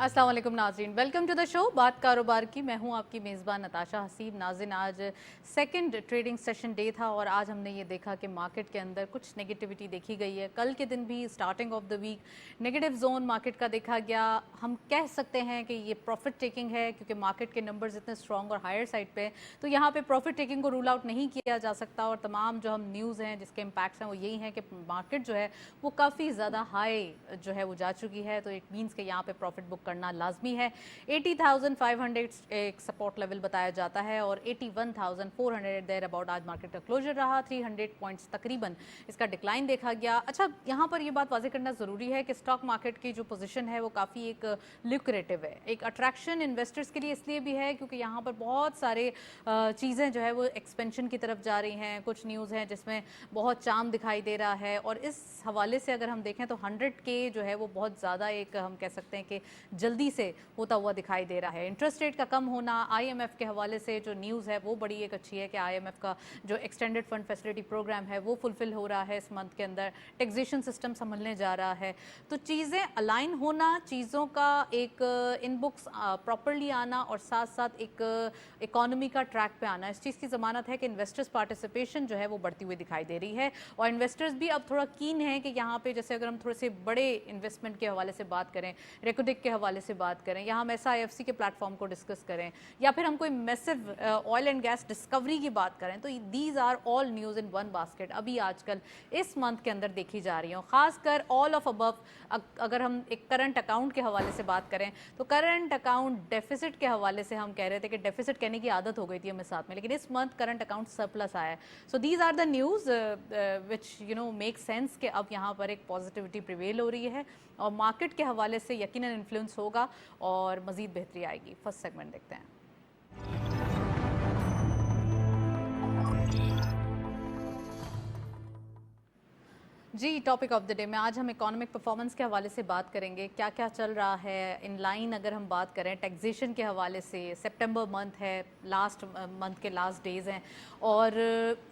अस्सलाम वालेकुम नाज़रीन, वेलकम टू द शो बात कारोबार की। मैं हूं आपकी मेज़बान नताशा हसीब। नाज़रीन, आज सेकंड ट्रेडिंग सेशन डे था और आज हमने ये देखा कि मार्केट के अंदर कुछ नेगेटिविटी देखी गई है। कल के दिन भी starting of the week negative zone market का देखा गया। हम कह सकते हैं कि ये प्रॉफिट टेकिंग है क्योंकि मार्केट के नंबर्स इतने स्ट्रॉन्ग और हायर साइड पे, तो यहाँ पे प्रॉफिट टेकिंग को रूल आउट नहीं किया जा सकता। और तमाम जो हम न्यूज़ हैं जिसके इम्पैक्ट्स हैं वो यही हैं कि मार्केट जो है वो काफ़ी ज़्यादा हाई जो है वो जा चुकी है, तो इट मीन्स कि यहाँ पे प्रॉफिट बुक करना लाजमी है। 80,500 एक सपोर्ट लेवल बताया जाता है और 81,400 देयर अबाउट आज मार्केट का क्लोजर रहा। 300 पॉइंट्स तकरीबन इसका डिक्लाइन देखा गया। अच्छा, यहाँ पर ये बात वाज़ेह करना ज़रूरी है कि स्टॉक मार्केट की जो पोजीशन है वो काफ़ी एक ल्यूक्रेटिव है, एक अट्रैक्शन इन्वेस्टर्स के लिए इसलिए भी है क्योंकि यहाँ पर बहुत सारे चीज़ें जो है वो एक्सपेंशन की तरफ जा रही हैं। कुछ न्यूज़ हैं जिसमें बहुत चाम दिखाई दे रहा है और इस हवाले से अगर हम देखें तो 100K जो है वो बहुत ज़्यादा एक हम कह सकते हैं कि जल्दी से होता हुआ दिखाई दे रहा है। इंटरेस्ट रेट का कम होना, आईएमएफ के हवाले से जो न्यूज़ है वो बड़ी एक अच्छी है कि आईएमएफ का जो एक्सटेंडेड फंड फैसिलिटी प्रोग्राम है वो फुलफिल हो रहा है इस मंथ के अंदर। टैक्सेशन सिस्टम संभलने जा रहा है, तो चीज़ें अलाइन होना, चीज़ों का एक इन बुक्स प्रॉपरली आना और साथ साथ एक इकोनॉमी का ट्रैक पे आना, इस चीज़ की ज़मानत है कि इन्वेस्टर्स पार्टिसिपेशन जो है वो बढ़ती हुई दिखाई दे रही है। और इन्वेस्टर्स भी अब थोड़ा कीन है कि यहाँ पे जैसे अगर हम थोड़े से बड़े इन्वेस्टमेंट के हवाले से बात करें, रेकोडिक के हवाले से बात करें, या हम SIFC के प्लेटफॉर्म को डिस्कस करें, या फिर हम कोई massive oil and gas discovery की बात करें, तो these are all news in one basket अभी आजकल इस मंथ के अंदर देखी जा रही हो। खासकर ऑल ऑफ अबव अगर हम एक करंट अकाउंट के हवाले से बात करें तो करंट अकाउंट डेफिसिट के हवाले से हम कह रहे थे कि डेफिसिट कहने की आदत हो गई थी हमें साथ में, लेकिन इस मंथ करंट अकाउंट सरप्लस आया है। So these are the news which make sense कि अब यहाँ पर एक पॉजिटिविटी प्रिवेल हो रही है और मार्केट के हवाले से यकीनन इन्फ्लुएंस होगा और मज़ीद बेहतरी आएगी। फर्स्ट सेगमेंट देखते हैं। जी, टॉपिक ऑफ द डे में आज हम इकोनॉमिक परफॉर्मेंस के हवाले से बात करेंगे। क्या क्या चल रहा है इन लाइन, अगर हम बात करें टैक्सेशन के हवाले से। सितंबर मंथ है, लास्ट मंथ के लास्ट डेज़ हैं और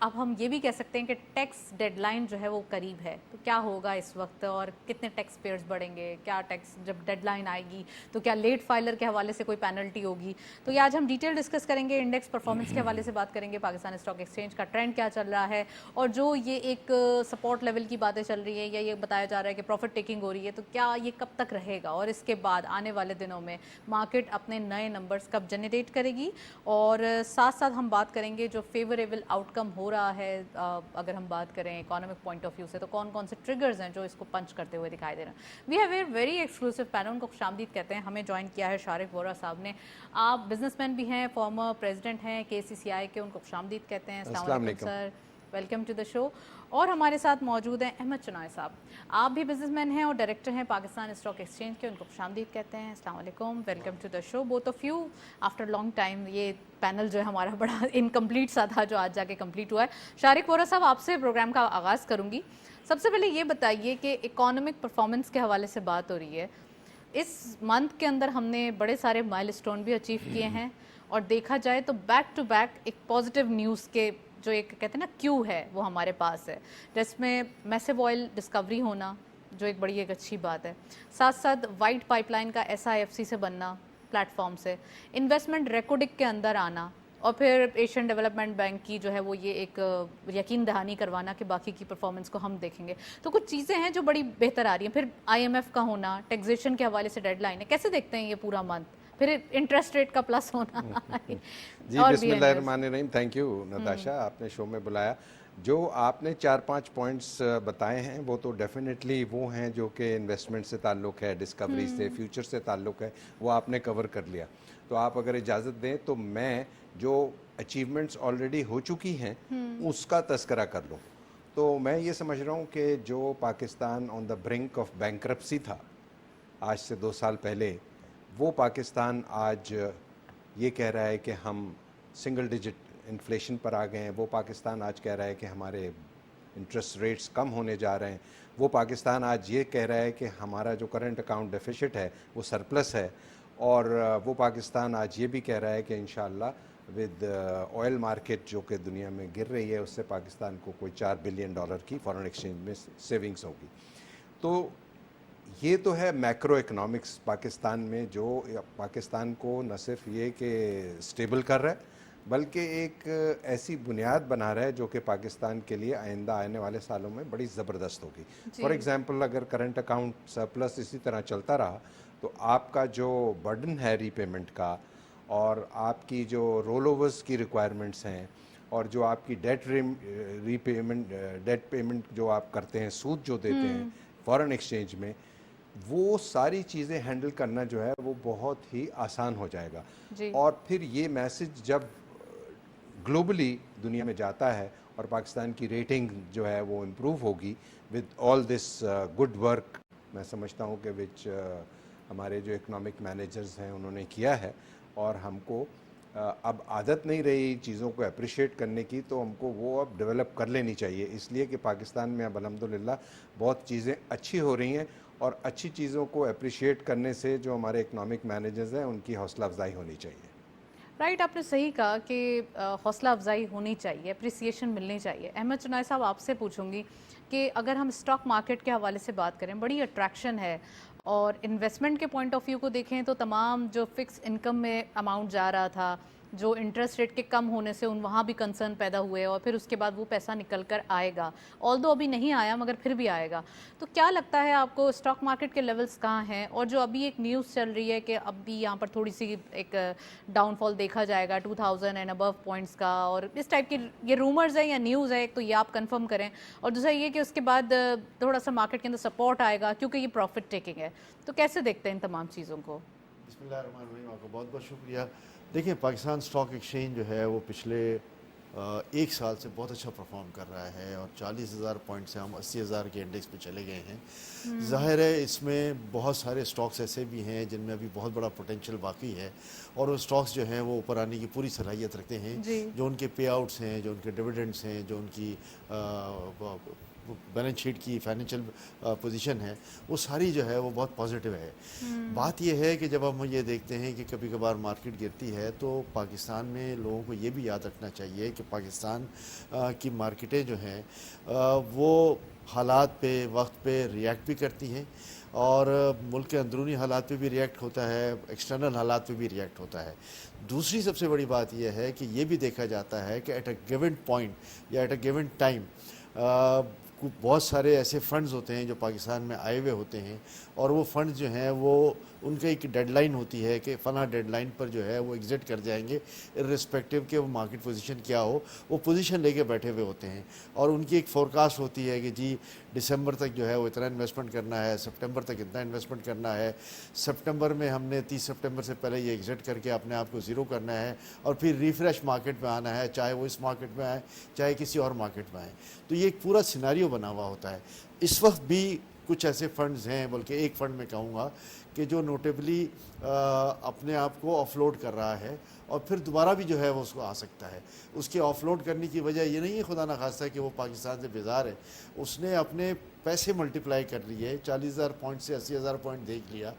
अब हम ये भी कह सकते हैं कि टैक्स डेडलाइन जो है वो करीब है। तो क्या होगा इस वक्त और कितने टैक्स पेयर्स बढ़ेंगे, क्या टैक्स जब डेडलाइन आएगी तो क्या लेट फाइलर के हवाले से कोई पेनल्टी होगी, तो ये आज हम डिटेल डिस्कस करेंगे। इंडेक्स परफॉर्मेंस के हवाले से बात करेंगे, पाकिस्तान स्टॉक एक्सचेंज का ट्रेंड क्या चल रहा है और जो ये एक सपोर्ट लेवल की बातें चल रही है या ये बताया जा रहा है कि प्रॉफिट टेकिंग हो रही है, तो क्या ये कब तक रहेगा और इसके बाद आने वाले दिनों में मार्केट अपने नए नंबर्स कब जनरेट करेगी। और साथ साथ हम बात करेंगे जो फेवरेबल आउटकम हो रहा है अगर हम बात करें इकोनॉमिक पॉइंट ऑफ व्यू से, तो कौन कौन से ट्रिगर्स हैं जो इसको पंच करते हुए दिखाई दे रहे हैं। We have a very exclusive panel, उनको खुशामदीद कहते हैं। हमें ज्वाइन किया है शारिक वोरा साहब ने। आप बिजनेसमैन भी हैं, फॉर्मर प्रेसिडेंट हैं KCCI के, उनको खुशामदीद कहते हैं। अस्सलाम वालेकुम sir, welcome to the show. और हमारे साथ मौजूद हैं अहमद चुनाय साहब, आप भी बिजनेसमैन हैं और डायरेक्टर हैं पाकिस्तान स्टॉक एक्सचेंज के, उनको खुशामदीद कहते हैं। अस्सलाम वालेकुम, welcome to the show both of you after long time. ये पैनल जो है हमारा बड़ा इनकम्प्लीट सा था जो आज जाके कंप्लीट हुआ है। शारिक वोरा साहब, आपसे प्रोग्राम का आगाज़ करूँगी। सबसे पहले ये बताइए कि इकोनॉमिक परफॉर्मेंस के हवाले से बात हो रही है, इस मंथ के अंदर हमने बड़े सारे माइलस्टोन भी अचीव किए हैं और देखा जाए तो बैक टू बैक एक पॉजिटिव न्यूज़ के जो एक कहते हैं ना क्यू है वो हमारे पास है, जिसमें मैसिव ऑयल डिस्कवरी होना जो एक बड़ी एक अच्छी बात है, साथ साथ वाइट पाइपलाइन का SIFC से बनना प्लेटफॉर्म से, इन्वेस्टमेंट रेकोडिक के अंदर आना और फिर एशियन डेवलपमेंट बैंक की जो है वो ये एक यकीन दहानी करवाना कि बाकी की परफॉर्मेंस को हम देखेंगे। तो कुछ चीज़ें हैं जो बड़ी बेहतर आ रही हैं। फिर IMF का होना, टैक्सेशन के हवाले से डेडलाइन है, कैसे देखते हैं ये पूरा मंथ, फिर इंटरेस्ट रेट का प्लस होना जी बिस्मिल्लाहिर्रहमानिर्रहीम। थैंक यू नताशा, आपने शो में बुलाया। जो आपने 4-5 पॉइंट्स बताए हैं वो तो डेफिनेटली वो हैं जो कि इन्वेस्टमेंट से ताल्लुक़ है, डिस्कवरी से, फ्यूचर से ताल्लुक़ है, वो आपने कवर कर लिया। तो आप अगर इजाज़त दें तो मैं जो अचीवमेंट्स ऑलरेडी हो चुकी हैं उसका तस्करा कर लूँ। तो मैं ये समझ रहा हूँ कि जो Pakistan on the brink of bankruptcy था आज से 2 साल पहले, वो पाकिस्तान आज ये कह रहा है कि हम सिंगल डिजिट इन्फ्लेशन पर आ गए हैं। वो पाकिस्तान आज कह रहा है कि हमारे इंटरेस्ट रेट्स कम होने जा रहे हैं। वो पाकिस्तान आज ये कह रहा है कि हमारा जो करंट अकाउंट डेफिसिट है वो सरप्लस है। और वो पाकिस्तान आज ये भी कह रहा है कि इंशाअल्लाह विद ऑयल मार्केट जो कि दुनिया में गिर रही है उससे पाकिस्तान को कोई $4 बिलियन की फॉरेन एक्सचेंज में सेविंग्स होगी। तो یہ تو ہے میکرو اکنامکس پاکستان میں، جو پاکستان کو نہ صرف یہ کہ سٹیبل کر رہا ہے بلکہ ایک ایسی بنیاد بنا رہا ہے جو کہ پاکستان کے لیے آئندہ آنے والے سالوں میں بڑی زبردست ہوگی. فار ایگزامپل اگر کرنٹ اکاؤنٹ سرپلس اسی طرح چلتا رہا تو آپ کا جو برڈن ہے ری پیمنٹ کا، اور آپ کی جو رول اوورز کی ریکوائرمنٹس ہیں، اور جو آپ کی ڈیٹ پیمنٹ جو آپ کرتے ہیں، سود جو دیتے ہیں فارن ایکسچینج میں، وہ ساری چیزیں ہینڈل کرنا جو ہے وہ بہت ہی آسان ہو جائے گا. اور پھر یہ میسج جب گلوبلی دنیا میں جاتا ہے اور پاکستان کی ریٹنگ جو ہے وہ امپروو ہوگی with all this good work, میں سمجھتا ہوں کہ وچ ہمارے جو اکنامک مینیجرز ہیں انہوں نے کیا ہے، اور ہم کو اب عادت نہیں رہی چیزوں کو اپریشیٹ کرنے کی، تو ہم کو وہ اب ڈیولپ کر لینی چاہیے، اس لیے کہ پاکستان میں اب الحمدللہ بہت چیزیں اچھی ہو رہی ہیں، اور اچھی چیزوں کو اپریشیٹ کرنے سے جو ہمارے اکنامک مینیجرز ہیں ان کی حوصلہ افزائی ہونی چاہیے. رائٹ، آپ نے صحیح کہا کہ حوصلہ افزائی ہونی چاہیے، اپریسیشن ملنی چاہیے. احمد چنائے صاحب، آپ سے پوچھوں گی کہ اگر ہم اسٹاک مارکیٹ کے حوالے سے بات کریں، بڑی اٹریکشن ہے، اور انویسٹمنٹ کے پوائنٹ آف ویو کو دیکھیں تو تمام جو فکس انکم میں اماؤنٹ جا رہا تھا، جو انٹرسٹ ریٹ کے کم ہونے سے وہاں بھی کنسرن پیدا ہوئے، اور پھر اس کے بعد وہ پیسہ نکل کر آئے گا، آلدو ابھی نہیں آیا مگر پھر بھی آئے گا. تو کیا لگتا ہے آپ کو اسٹاک مارکیٹ کے لیولز کہاں ہیں؟ اور جو ابھی ایک نیوز چل رہی ہے کہ اب بھی یہاں پر تھوڑی سی ایک ڈاؤن فال دیکھا جائے گا 2000 اینڈ ابو پوائنٹس کا، اور اس ٹائپ کی یہ رومرز ہے یا نیوز ہے، ایک تو یہ آپ کنفرم کریں، اور دوسرا یہ کہ اس کے بعد تھوڑا سا مارکیٹ کے اندر سپورٹ آئے گا کیونکہ یہ پروفٹ ٹیکنگ ہے. تو کیسے دیکھتے ہیں ان تمام چیزوں کو؟ بسم اللہ الرحمن الرحیم. آپ کو بہت بہت شکریہ. دیکھیں، پاکستان اسٹاک ایکسچینج جو ہے وہ پچھلے ایک سال سے بہت اچھا پرفارم کر رہا ہے، اور 40,000 پوائنٹ سے ہم 80,000 کے انڈیکس پہ چلے گئے ہیں. ظاہر ہے اس میں بہت سارے اسٹاکس ایسے بھی ہیں جن میں ابھی بہت بڑا پوٹینشیل باقی ہے، اور وہ اسٹاکس جو ہیں وہ اوپر آنے کی پوری صلاحیت رکھتے ہیں. جو ان کے پے آؤٹس ہیں، جو ان کے ڈویڈنڈس ہیں، جو ان کی بیلنس شیٹ کی فائنینشیل پوزیشن ہے، وہ ساری جو ہے وہ بہت پازیٹیو ہے. بات یہ ہے کہ جب ہم یہ دیکھتے ہیں کہ کبھی کبھار مارکیٹ گرتی ہے، تو پاکستان میں لوگوں کو یہ بھی یاد رکھنا چاہیے کہ پاکستان کی مارکیٹیں جو ہیں وہ حالات پہ وقت پہ ریئیکٹ بھی کرتی ہیں، اور ملک کے اندرونی حالات پہ بھی ریئیکٹ ہوتا ہے، ایکسٹرنل حالات پہ بھی ریئیکٹ ہوتا ہے. دوسری سب سے بڑی بات یہ ہے کہ یہ بھی دیکھا جاتا ہے کہ ایٹ اے گیون پوائنٹ یا ایٹ اے گیون ٹائم بہت سارے ایسے فنڈز ہوتے ہیں جو پاکستان میں آئے ہوئے ہوتے ہیں، اور وہ فنڈز جو ہیں وہ ان کا ایک ڈیڈ لائن ہوتی ہے کہ فلاں ڈیڈ لائن پر جو ہے وہ ایگزٹ کر جائیں گے، ارسپیکٹیو کہ وہ مارکیٹ پوزیشن کیا ہو، وہ پوزیشن لے کے بیٹھے ہوئے ہوتے ہیں. اور ان کی ایک فورکاسٹ ہوتی ہے کہ جی دسمبر تک جو ہے وہ اتنا انویسٹمنٹ کرنا ہے، سپٹمبر تک اتنا انویسٹمنٹ کرنا ہے، سپٹمبر میں ہم نے 30 سپٹمبر سے پہلے یہ ایگزٹ کر کے اپنے آپ کو زیرو کرنا ہے، اور پھر ریفریش مارکیٹ میں آنا ہے، چاہے وہ اس مارکیٹ میں آئے چاہے کسی اور مارکیٹ میں آئے. تو یہ ایک پورا سیناریو بنا ہوا ہوتا ہے. اس وقت بھی کچھ ایسے فنڈز ہیں، بلکہ ایک فنڈ میں کہوں گا کہ جو نوٹیبلی اپنے آپ کو آف لوڈ کر رہا ہے، اور پھر دوبارہ بھی جو ہے وہ اس کو آ سکتا ہے. اس کے آف لوڈ کرنے کی وجہ یہ نہیں ہے خدا نخواستہ کہ وہ پاکستان سے بیزار ہے، اس نے اپنے پیسے ملٹیپلائی کر لیے، 40,000 پوائنٹ سے 80,000 پوائنٹ دیکھ لیا،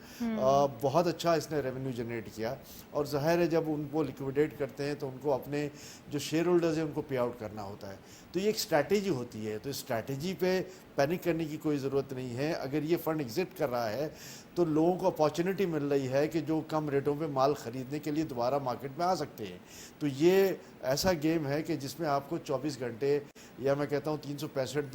بہت اچھا اس نے ریونیو جنریٹ کیا. اور ظاہر ہے جب ان کو لیکویڈیٹ کرتے ہیں تو ان کو اپنے جو شیئر ہولڈرز ہیں ان کو پے آؤٹ کرنا ہوتا ہے. تو یہ ایک اسٹریٹجی ہوتی ہے. تو اس اسٹریٹجی پہ پینک کرنے کی کوئی ضرورت نہیں ہے. اگر یہ فنڈ ایگزٹ کر رہا ہے تو لوگوں کو اپارچونیٹی مل رہی ہے کہ جو کم ریٹوں پہ مال خریدنے کے لیے دوبارہ مارکیٹ میں آ سکتے ہیں. تو یہ ایسا گیم ہے کہ جس میں آپ کو 24 گھنٹے یا میں کہتا ہوں 365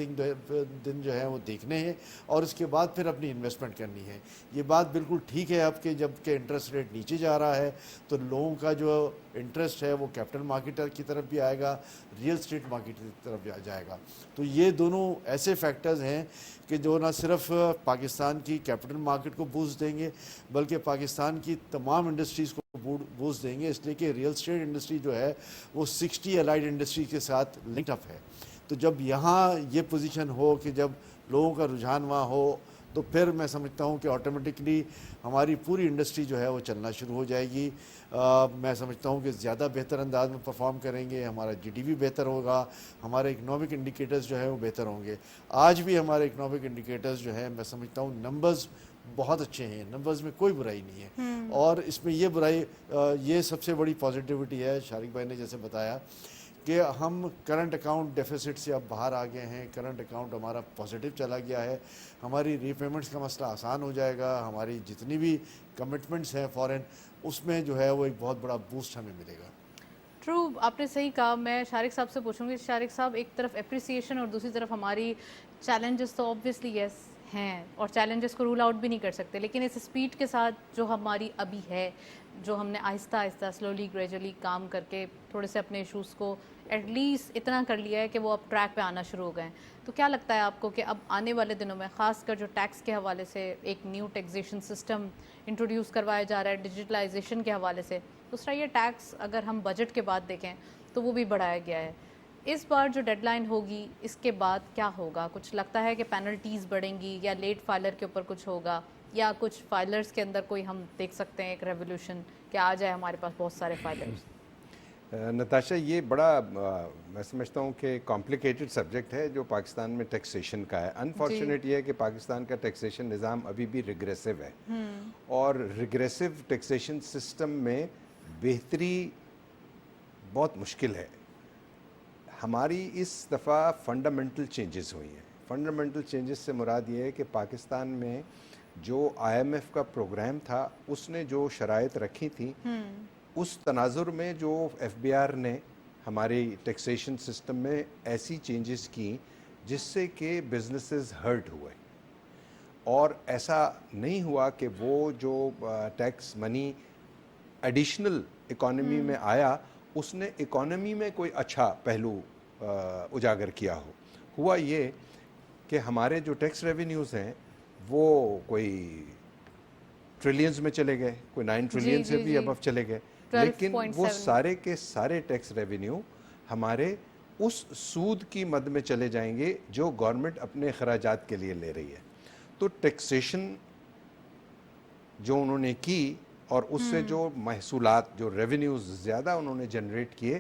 دن جو ہے وہ دیکھنے ہیں، اور اس کے بعد پھر اپنی انویسٹمنٹ کرنی ہے. یہ بات بالکل ٹھیک ہے اب کہ جب کہ انٹرسٹ ریٹ نیچے جا رہا ہے تو لوگوں کا جو انٹرسٹ ہے وہ کیپٹل مارکیٹ کی طرف بھی آئے گا، ریئل اسٹیٹ مارکیٹ کی طرف بھی جائے گا. تو یہ دونوں ایسے فیکٹرز ہیں کہ جو نہ صرف پاکستان کی کیپٹل مارکیٹ کو بوسٹ دیں گے بلکہ پاکستان کی تمام انڈسٹریز کو بوسٹ دیں گے. اس لیے کہ ریئل اسٹیٹ انڈسٹری جو ہے وہ 60 الائڈ انڈسٹری کے ساتھ لنک اپ ہے. تو جب یہاں یہ پوزیشن ہو کہ جب لوگوں کا رجحان وہاں ہو تو پھر میں سمجھتا ہوں کہ آٹومیٹکلی ہماری پوری انڈسٹری جو ہے وہ چلنا شروع ہو جائے گی. میں سمجھتا ہوں کہ زیادہ بہتر انداز میں پرفارم کریں گے، ہمارا جی ڈی پی بہتر ہوگا، ہمارے اکنامک انڈیکیٹرز جو ہیں وہ بہتر ہوں گے. آج بھی ہمارے اکنامک انڈیکیٹرز جو ہیں میں سمجھتا ہوں نمبرز بہت اچھے ہیں، نمبرز میں کوئی برائی نہیں ہے. اور اس میں یہ برائی، یہ سب سے بڑی پازیٹیوٹی ہے شارق بھائی نے جیسے بتایا کہ ہم کرنٹ اکاؤنٹ ڈیفیسٹ سے اب باہر آ گئے ہیں, کرنٹ اکاؤنٹ ہمارا پازیٹیو چلا گیا ہے, ہماری ری پیمنٹس کا مسئلہ آسان ہو جائے گا, ہماری جتنی بھی کمٹمنٹس ہیں فورن اس میں جو ہے وہ ایک بہت بڑا بوسٹ ہمیں ملے گا. ٹرو, آپ نے صحیح کہا. میں شارق صاحب سے پوچھوں گی, شارق صاحب ایک طرف اپریسیشن اور دوسری طرف ہماری چیلنجز تو آبویسلی یس ہیں, اور چیلنجز کو رول آؤٹ بھی نہیں کر سکتے, لیکن اس اسپیڈ کے ساتھ جو ہماری ابھی ہے, جو ہم نے آہستہ آہستہ سلولی گریجولی کام کر کے تھوڑے سے اپنے ایشوز کو ایٹ لیسٹ اتنا کر لیا ہے کہ وہ اب ٹریک پہ آنا شروع ہو گئے ہیں, تو کیا لگتا ہے آپ کو کہ اب آنے والے دنوں میں خاص کر جو ٹیکس کے حوالے سے ایک نیو ٹیکسیشن سسٹم انٹروڈیوس کروایا جا رہا ہے ڈیجیٹلائزیشن کے حوالے سے, دوسرا یہ ٹیکس اگر ہم بجٹ کے بعد دیکھیں تو وہ بھی بڑھایا گیا ہے, اس بار جو ڈیڈ لائن ہوگی اس کے بعد کیا ہوگا؟ کچھ لگتا ہے کہ پینلٹیز بڑھیں گی, یا لیٹ فائلر کے اوپر کچھ ہوگا, یا کچھ فائلرز کے اندر کوئی ہم دیکھ سکتے ہیں ایک ریولیوشن کہ آ جائے ہمارے پاس بہت سارے فائلرز؟ نتاشا, یہ بڑا میں سمجھتا ہوں کہ کمپلیکیٹڈ سبجیکٹ ہے جو پاکستان میں ٹیکسیشن کا ہے. انفارچونیٹ یہ ہے کہ پاکستان کا ٹیکسیشن نظام ابھی بھی ریگریسو ہے, اور ریگریسو ٹیکسیشن سسٹم میں بہتری بہت مشکل ہے. ہماری اس دفعہ فنڈامنٹل چینجز ہوئی ہیں. فنڈامنٹل چینجز سے مراد یہ ہے کہ پاکستان میں جو آئی ایم ایف کا پروگرام تھا اس نے جو شرائط رکھی تھیں, اس تناظر میں جو ایف بی آر نے ہماری ٹیکسیشن سسٹم میں ایسی چینجز کی جس سے کہ بزنسز ہرٹ ہوئے, اور ایسا نہیں ہوا کہ وہ جو ٹیکس منی ایڈیشنل اکانومی میں آیا اس نے اکانومی میں کوئی اچھا پہلو اجاگر کیا ہو. ہوا یہ کہ ہمارے جو ٹیکس ریونیوز ہیں وہ کوئی ٹریلینز میں چلے گئے, کوئی 9 ٹریلین سے بھی ابو چلے گئے, لیکن وہ سارے کے سارے ٹیکس ریونیو ہمارے اس سود کی مد میں چلے جائیں گے جو گورنمنٹ اپنے اخراجات کے لیے لے رہی ہے. تو ٹیکسیشن جو انہوں نے کی اور اس سے جو محصولات, جو ریونیوز زیادہ انہوں نے جنریٹ کیے,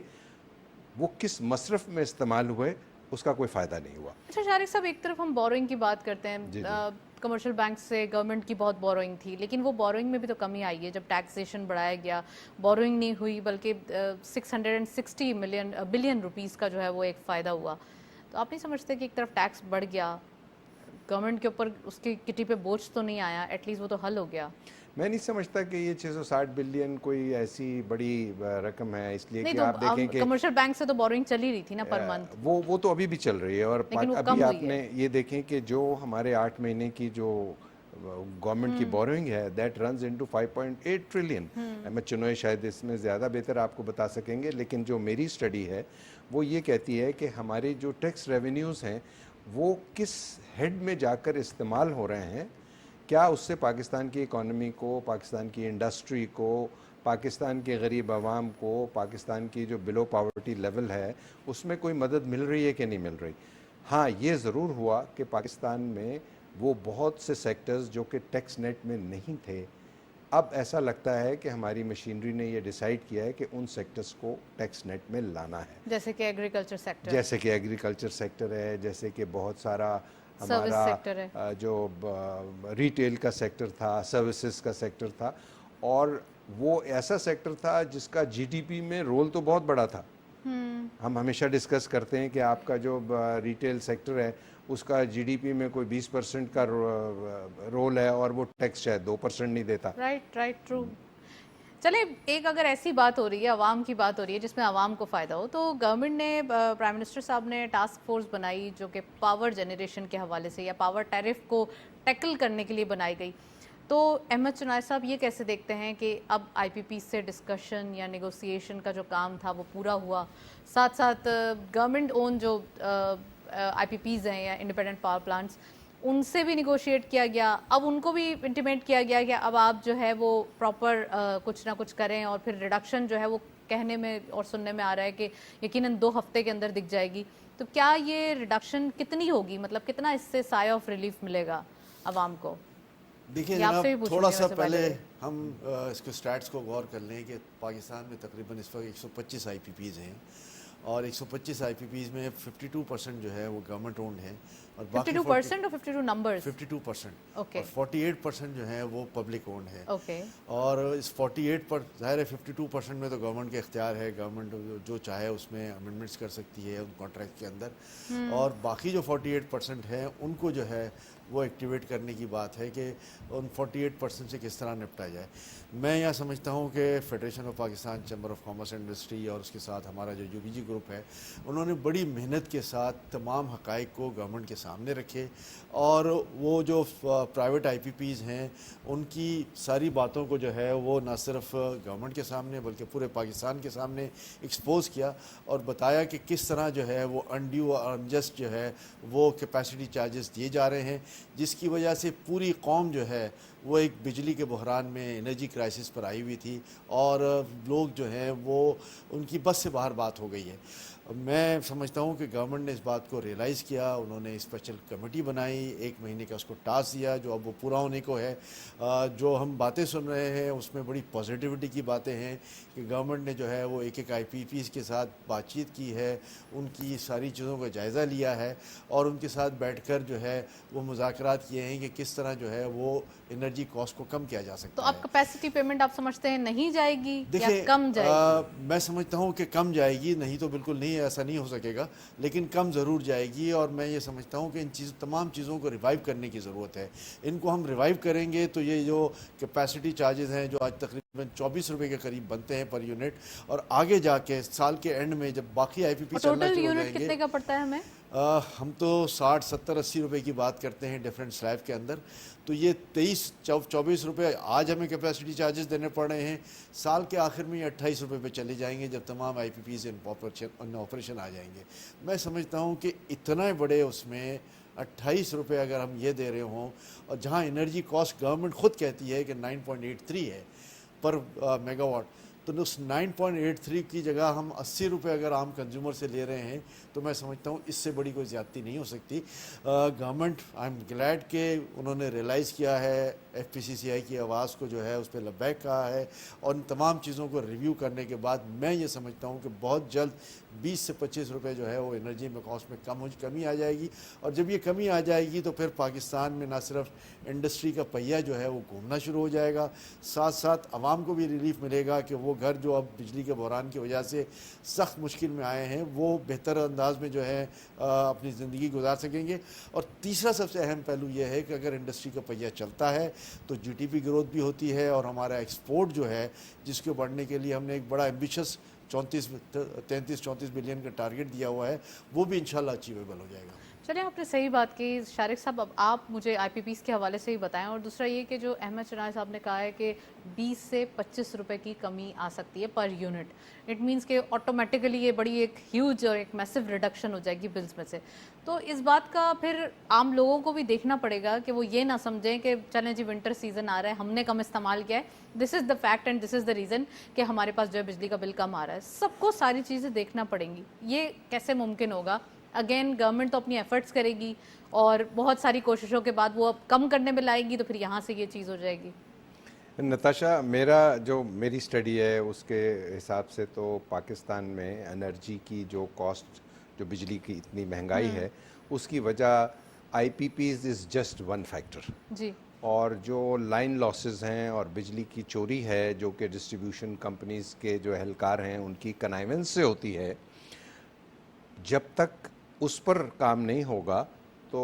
وہ کس مصرف میں استعمال ہوئے اس کا کوئی فائدہ نہیں ہوا. اچھا شارق صاحب, ایک طرف ہم بوروئنگ کی بات کرتے ہیں, کمرشل بینک سے گورنمنٹ کی بہت بوروئنگ تھی, لیکن وہ بوروئنگ میں بھی تو کمی آئی ہے جب ٹیکسیشن بڑھایا گیا. بوروئنگ نہیں ہوئی بلکہ 660 بلین روپیز کا جو ہے وہ ایک فائدہ ہوا. تو آپ نہیں سمجھتے کہ ایک طرف ٹیکس بڑھ گیا, گورنمنٹ کے اوپر اس کی کٹی پہ بوجھ تو نہیں آیا, ایٹ لیسٹ وہ تو حل ہو گیا؟ میں نہیں سمجھتا کہ یہ 660 بلین کوئی ایسی بڑی رقم ہے, اس لیے کہ آپ دیکھیں کہ کمرشل بینک سے تو بورنگ چل ہی رہی تھی نا پر منتھ, وہ تو ابھی بھی چل رہی ہے. اور ابھی آپ نے یہ دیکھیں کہ جو ہمارے 8 مہینے کی جو گورنمنٹ کی بورنگ ہے that runs into 5.8 trillion. Ahmed Chinoy شاید اس میں زیادہ بہتر آپ کو بتا سکیں گے, لیکن جو میری اسٹڈی ہے وہ یہ کہتی ہے کہ ہمارے جو ٹیکس ریونیوز ہیں وہ کس ہیڈ میں جا کر استعمال ہو رہے ہیں, کیا اس سے پاکستان کی اکانومی کو, پاکستان کی انڈسٹری کو, پاکستان کے غریب عوام کو, پاکستان کی جو بلو پاورٹی لیول ہے اس میں کوئی مدد مل رہی ہے کہ نہیں مل رہی. ہاں یہ ضرور ہوا کہ پاکستان میں وہ بہت سے سیکٹرز جو کہ ٹیکس نیٹ میں نہیں تھے, اب ایسا لگتا ہے کہ ہماری مشینری نے یہ ڈیسائیڈ کیا ہے کہ ان سیکٹرز کو ٹیکس نیٹ میں لانا ہے, جیسے کہ ایگریکلچر سیکٹر, جیسے کہ ایگریکلچر سیکٹر ہے, جیسے کہ بہت سارا ہمارا جو ریٹیل کا سیکٹر تھا, سروسز کا سیکٹر تھا, اور وہ ایسا سیکٹر تھا جس کا جی ڈی پی میں رول تو بہت بڑا تھا. ہم ہمیشہ ڈسکس کرتے ہیں کہ آپ کا جو ریٹیل سیکٹر ہے اس کا جی ڈی پی میں کوئی 20% کا رول ہے اور وہ ٹیکس شاید 2% نہیں دیتا. Right true. چلے, ایک اگر ایسی بات ہو رہی ہے, عوام کی بات ہو رہی ہے جس میں عوام کو فائدہ ہو, تو گورنمنٹ نے, پرائم منسٹر صاحب نے ٹاسک فورس بنائی جو کہ پاور جنریشن کے حوالے سے یا پاور ٹیرف کو ٹیکل کرنے کے لیے بنائی گئی. تو احمد چنوئی صاحب یہ کیسے دیکھتے ہیں کہ اب آئی پی پی سے ڈسکشن یا نیگوسیشن کا جو کام تھا وہ پورا ہوا, ساتھ ساتھ گورنمنٹ اون جو آئی پی پیز ہیں یا انڈیپینڈنٹ پاور پلانٹس, ان سے بھی نیگوشیٹ کیا گیا, اب ان کو بھی انٹیمیٹ کیا گیا کہ اب آپ جو ہے وہ پراپر کچھ نہ کچھ کریں, اور پھر ریڈکشن جو ہے وہ کہنے میں اور سننے میں آ رہا ہے کہ یقیناً 2 ہفتے کے اندر دکھ جائے گی. تو کیا یہ ریڈکشن کتنی ہوگی, مطلب کتنا اس سے سائے آف ریلیف ملے گا عوام کو؟ دیکھیں جناب, تھوڑا سا پہلے ہم اس کے سٹیٹس کو غور کر لیں کہ پاکستان میں تقریباً اس وقت 125 آئی پی پیز ہیں, और 125 IPPs में 52% जो है वो गवर्नमेंट ओन्ड है और बाकी 52% और 52 नंबर्स 52% ओके और 48% जो है वो पब्लिक ओन्ड है। ओके और इस 48 पर ज़ाहिर है 52% में तो गवर्नमेंट के इख्तियार है, गवर्नमेंट जो चाहे उसमें अमेंडमेंट्स कर सकती है उन कॉन्ट्रैक्ट के अंदर। और बाकी जो 48% है उनको जो है वो एक्टिवेट करने की बात है कि उन 48% से किस तरह निपटा जाए। मैं यहाँ समझता हूँ कि federation of Pakistan chamber of commerce and industry और उसके साथ हमारा जो UBG ग्रुप है, उन्होंने बड़ी मेहनत के साथ तमाम हक़ाइक़ को गवर्नमेंट के सामने रखे और वो जो प्राइवेट IPPs हैं उनकी सारी बातों को जो है वो न सिर्फ गवर्नमेंट के सामने बल्कि पूरे पाकिस्तान के सामने एक्सपोज़ किया और बताया कि किस तरह जो है वो अनड्यू और अनजस्ट जो है वो कैपेसिटी चार्जेस दिए जा रहे हैं, जिसकी वजह से पूरी कौम जो है वो एक बिजली के बहरान में एनर्जी क्राइसिस पर आई हुई थी और लोग जो हैं वो उनकी बस से बाहर बात हो गई है। मैं समझता हूँ कि गवर्नमेंट ने इस बात को रियलाइज़ किया, उन्होंने स्पेशल कमेटी बनाई, 1 महीने का उसको टास्क दिया जो अब वो पूरा होने को है। जो हम बातें सुन रहे हैं उसमें बड़ी पॉजिटिविटी की बातें हैं कि गवर्नमेंट ने जो है वो एक IPPs के साथ बातचीत की है, उनकी सारी चीज़ों का जायज़ा लिया है और उनके साथ बैठकर जो है वो मुज़ाकरात किए हैं कि किस तरह जो है वो एनर्जी कॉस्ट को कम किया जा सकता तो है। अब कैपेसिटी पेमेंट आप समझते हैं नहीं जाएगी या देखिए कम जाएगी? मैं समझता हूँ कि कम जाएगी, नहीं तो बिल्कुल नहीं, ऐसा नहीं हो सकेगा, लेकिन कम ज़रूर जाएगी। और मैं ये समझता हूँ कि इन तमाम चीज़ों को रिवाइव करने की ज़रूरत है। इनको हम रिवाइव करेंगे तो ये जो कैपेसिटी चार्जेस हैं जो आज तकरीबन 24 रुपये के करीब बनते हैं पर यूनिट, और आगे जाके साल के एंड में जब बाकी IPP चलना टोटल शुरू हो यूनिट जाएंगे, कितने का पड़ता है हमें? हम तो 60, 70, 80 रुपए की बात करते हैं डिफरेंट स्लैब के अंदर। तो ये 23-24 रुपये आज हमें कैपेसिटी चार्जेस देने पड़ रहे हैं, साल के आखिर में ये 28 रुपये पे चले जाएंगे जब तमाम IPPs इन ऑपरेशन आ जाएंगे। मैं समझता हूँ कि इतना बड़े उसमें 28 रुपये अगर हम ये दे रहे हों, और जहाँ एनर्जी कॉस्ट गवर्नमेंट ख़ुद कहती है कि 9.83 है पर मेगावाट, तो उस 9.83 की जगह हम 80 रुपये अगर आम कंज्यूमर से ले रहे हैं तो मैं समझता हूँ इससे बड़ी कोई ज़्यादती नहीं हो सकती। गवर्नमेंट, आई एम ग्लैड के उन्होंने रियलाइज़ किया है, FPCCI की आवाज़ को जो है उस पर लब्बैक कहा है, और इन तमाम चीज़ों को रिव्यू करने के बाद मैं ये समझता हूँ कि बहुत जल्द 20 से 25 रुपये जो है वो एनर्जी में कॉस्ट में कमी आ जाएगी। और जब ये कमी आ जाएगी तो फिर पाकिस्तान में ना सिर्फ इंडस्ट्री का पहिया जो है वो घूमना शुरू हो जाएगा, साथ साथ आवाम को भी रिलीफ मिलेगा कि वो घर जो अब बिजली के बहरान की वजह से सख्त मुश्किल में आए हैं वो बेहतर अंदाज में जो है अपनी ज़िंदगी गुजार सकेंगे। और तीसरा सबसे अहम पहलू ये है कि अगर इंडस्ट्री का पहिया चलता है तो GDP ग्रोथ भी होती है, और हमारा एक्सपोर्ट जो है जिसके बढ़ने के लिए हमने एक बड़ा एम्बिशियस 33-34 बिलियन का टारगेट दिया हुआ है, वो भी इंशाल्लाह अचीवेबल हो जाएगा। चलिए, आपने सही बात की शारिक साहब। अब आप मुझे IPPs के हवाले से ही बताएं, और दूसरा ये कि जो अहमद शनाज साहब ने कहा है कि 20 से 25 रुपए की कमी आ सकती है पर यूनिट, इट मींस कि ऑटोमेटिकली ये बड़ी एक ह्यूज और एक मैसिव रिडक्शन हो जाएगी बिल्स में से। तो इस बात का फिर आम लोगों को भी देखना पड़ेगा कि वो ये ना समझें कि चलें जी विंटर सीजन आ रहा है, हमने कम इस्तेमाल किया है, this is the fact and this is the reason कि हमारे पास जो है बिजली का बिल कम आ रहा है। सबको सारी चीज़ें देखना पड़ेंगी, ये कैसे मुमकिन होगा? अगेन गवर्नमेंट तो अपनी एफर्ट्स करेगी और बहुत सारी कोशिशों के बाद वो अब कम करने में लाएगी, तो फिर यहाँ से ये चीज़ हो जाएगी। नताशा, मेरी स्टडी है उसके हिसाब से तो पाकिस्तान में एनर्जी की जो कॉस्ट, जो बिजली की इतनी महंगाई है, उसकी वजह IPPs is just one factor जी। और जो लाइन लॉसेस हैं और बिजली की चोरी है जो कि डिस्ट्रीब्यूशन कंपनीज़ के जो एहलकार हैं उनकी कनाइवेंस से होती है, जब तक उस पर काम नहीं होगा तो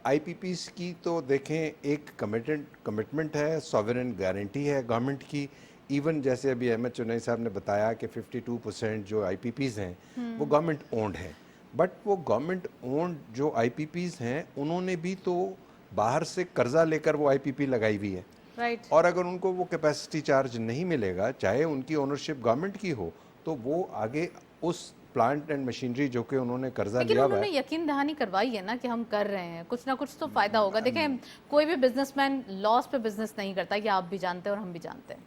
IPPs की तो देखें एक कमिटमेंट है, सॉवरेन गारंटी है गवर्नमेंट की। इवन जैसे अभी अहमद चुनई साहब ने बताया कि 52% जो IPPs हैं वो गवर्नमेंट ओन्ड हैं, बट वो गवर्नमेंट ओन्ड जो IPPs हैं उन्होंने भी तो बाहर से कर्जा लेकर वो IPP लगाई हुई है, राइट। और अगर उनको वो कैपेसिटी चार्ज नहीं मिलेगा, चाहे उनकी ओनरशिप गवर्नमेंट की हो, तो वो आगे उस प्लांट एंड मशीनरी जो कि उन्होंने कर्जा लेकिन लिया हुआ उन्होंने यकीन दहानी करवाई है ना कि हम कर रहे हैं, कुछ ना कुछ तो फायदा होगा। देखें, कोई भी बिजनेसमैन लॉस पे बिजनेस नहीं करता, ये आप भी जानते हैं और हम भी जानते हैं।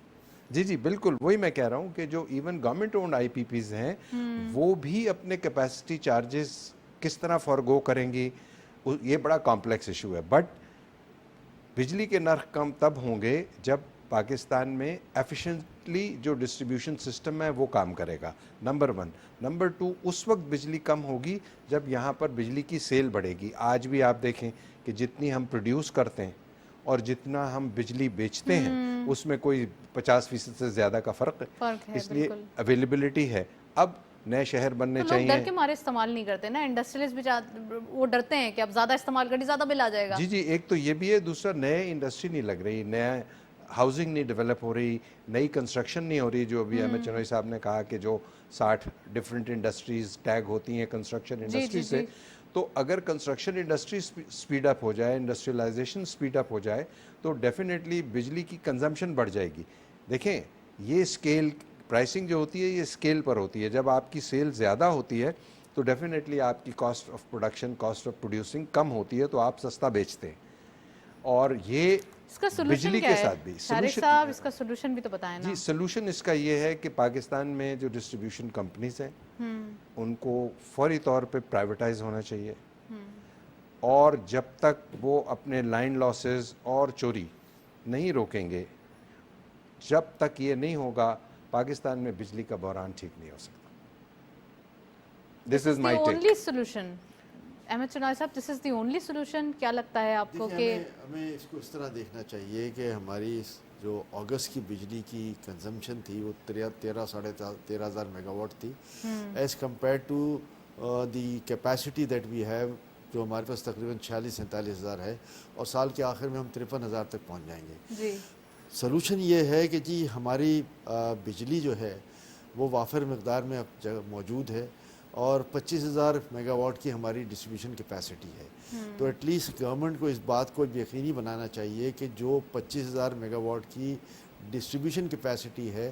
जी जी बिल्कुल, वही मैं कह रहा हूँ कि जो इवन गवर्नमेंट ओन्ड IPPs हैं वो भी अपने कैपेसिटी चार्जेस किस तरह फॉरगो करेंगी, ये बड़ा कॉम्प्लेक्स इशू है। बट बिजली के नर्ख कम तब होंगे जब पाकिस्तान में एफिशिएंटली जो डिस्ट्रीब्यूशन सिस्टम है वो काम करेगा, नंबर 1। नंबर 2, उस वक्त बिजली कम होगी जब यहाँ पर बिजली की सेल बढ़ेगी। आज भी आप देखें कि जितनी हम प्रोड्यूस करते हैं और जितना हम बिजली बेचते हैं उसमें कोई 50% से ज़्यादा का फ़र्क है, इसलिए अवेलेबिलिटी है। अब नए शहर बनने तो चाहिए। लोग डर के मारे इस्तेमाल नहीं करते ना, इंडस्ट्रियलिस्ट भी वो डरते हैं कि अब ज़्यादा इस्तेमाल करें ज़्यादा बिल आ जाएगा। जी, एक तो ये भी है, दूसरा नए इंडस्ट्री नहीं लग रही, नया हाउसिंग नहीं डेवलप हो रही, नई कंस्ट्रक्शन नहीं हो रही। जो अभी अहमद चनोई साहब ने कहा कि जो 60 डिफरेंट इंडस्ट्रीज़ टैग होती हैं कंस्ट्रक्शन इंडस्ट्री से, तो अगर कंस्ट्रक्शन इंडस्ट्री स्पीड अप हो जाए, इंडस्ट्रियलाइजेशन स्पीड अप हो जाए, तो डेफिनेटली बिजली की कंजम्पशन बढ़ जाएगी। देखें, ये स्केल प्राइसिंग जो होती है ये स्केल पर होती है। जब आपकी सेल ज़्यादा होती है तो डेफिनेटली आपकी cost of production, cost of producing कम होती है, तो आप सस्ता बेचते हैं। और ये इसका सोल्यूशन बिजली क्या के है? साथ भी तारिक साहब, इसका सोल्यूशन भी तो बताएं ना। जी, सोल्यूशन इसका ये है कि पाकिस्तान में जो डिस्ट्रीब्यूशन कंपनीज हैं उनको फौरी तौर पे प्राइवेटाइज होना चाहिए, और जब तक वो अपने लाइन लॉसेस और चोरी नहीं रोकेंगे, जब तक ये नहीं होगा, पाकिस्तान में बिजली का बहरान ठीक नहीं हो सकता। This is my take. Only solution Ahmed Chinoy साहब, this is the only solution. क्या लगता है आपको कि हमें इसको इस तरह देखना चाहिए कि हमारी जो अगस्त की बिजली की कंजम्पशन थी वो 13 साढ़े 13,000 मेगावाट थी, as compare to the capacity that we have, जो हमारे पास तकरीबन 46-47 हज़ार है, और साल के आखिर में हम 53 हज़ार तक पहुँच जाएंगे। जी, सलूशन ये है कि जी हमारी बिजली जो है वो वाफर मकदार में अब मौजूद है, और 25,000 मेगावाट की हमारी डिस्ट्रीब्यूशन कैपेसिटी है। तो एटलीस्ट गवर्नमेंट को इस बात को यकीनी बनाना चाहिए कि जो 25,000 मेगावाट की डिस्ट्रीब्यूशन कैपेसिटी है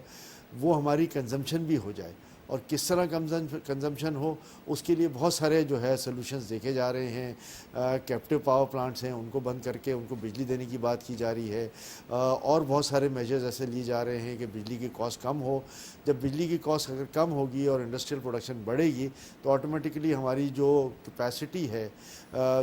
वो हमारी कंजम्पशन भी हो जाए। और किस तरह कंजम्पशन हो, उसके लिए बहुत सारे जो है सॉल्यूशंस देखे जा रहे हैं। कैप्टिव पावर प्लांट्स हैं, उनको बंद करके उनको बिजली देने की बात की जा रही है, और बहुत सारे मेजर्स ऐसे लिए जा रहे हैं कि बिजली की कॉस्ट कम हो। जब बिजली की कॉस्ट अगर कम होगी और इंडस्ट्रियल प्रोडक्शन बढ़ेगी तो ऑटोमेटिकली हमारी जो कैपेसिटी है,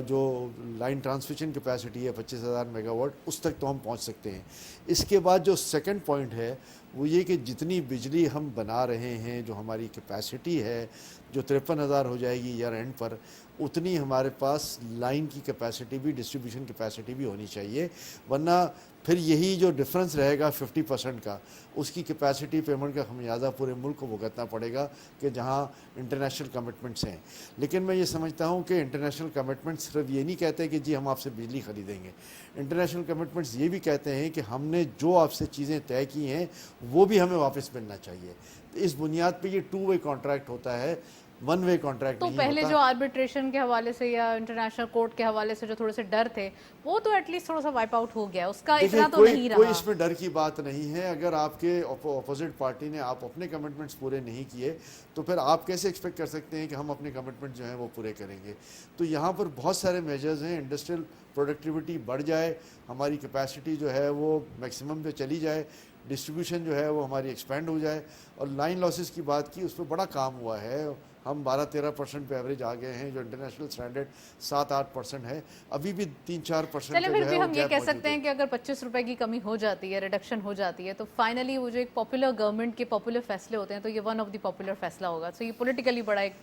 जो लाइन ट्रांसमिशन कैपेसिटी है 25,000 मेगावाट, उस तक तो हम पहुंच सकते हैं। इसके बाद जो सेकंड पॉइंट है वो ये कि जितनी बिजली हम बना रहे हैं, जो हमारी कैपेसिटी है जो 53,000 हो जाएगी ईयर एंड पर, उतनी हमारे पास लाइन की कैपेसिटी भी, डिस्ट्रीब्यूशन कैपेसिटी भी होनी चाहिए। वरना फिर यही जो डिफरेंस रहेगा 50% का, उसकी कैपेसिटी पेमेंट का खमियाजा पूरे मुल्क को भुगतना पड़ेगा कि जहां इंटरनेशनल कमिटमेंट्स हैं। लेकिन मैं ये समझता हूं कि इंटरनेशनल कमिटमेंट्स सिर्फ ये नहीं कहते कि जी हम आपसे बिजली खरीदेंगे। इंटरनेशनल कमिटमेंट्स ये भी कहते हैं कि हमने जो आपसे चीज़ें तय की हैं वो भी हमें वापस मिलना चाहिए। तो इस बुनियाद पर ये 2 वे कॉन्ट्रैक्ट होता है, 1 वे कॉन्ट्रैक्ट तो नहीं पहले होता। जो आर्बिट्रेशन के हवाले से या इंटरनेशनल कोर्ट के हवाले से जो थोड़े से डर थे, वो तो एटलीस्ट थोड़ा सा वाइप आउट हो गया, उसका इतना तो नहीं कोई रहा। इसमें डर की बात नहीं है। अगर आपके अपोजिट पार्टी ने आप अपने कमिटमेंट्स पूरे नहीं किए तो फिर आप कैसे एक्सपेक्ट कर सकते हैं कि हम अपने कमिटमेंट जो हैं वो पूरे करेंगे। तो यहाँ पर बहुत सारे मेजर्स हैं, इंडस्ट्रियल प्रोडक्टिविटी बढ़ जाए, हमारी कैपेसिटी जो है वो मैक्सिमम पे चली जाए, डिस्ट्रीब्यूशन जो है वो हमारी एक्सपेंड हो जाए, और लाइन लॉसेस की बात की, उस पर बड़ा काम हुआ है। हम 12-13% पे एवरेज आ गए हैं, जो इंटरनेशनल स्टैंडर्ड 7-8% है। अभी भी 3-4% चले फिर भी हम ये कह सकते हैं कि अगर 25 रुपए की कमी हो जाती है, रिडक्शन हो जाती है, तो फाइनली वो जो एक पॉपुलर गवर्नमेंट के पॉपुलर फैसले होते हैं, तो ये वन ऑफ द पॉपुलर फैसला होगा। तो ये पॉलिटिकली बड़ा एक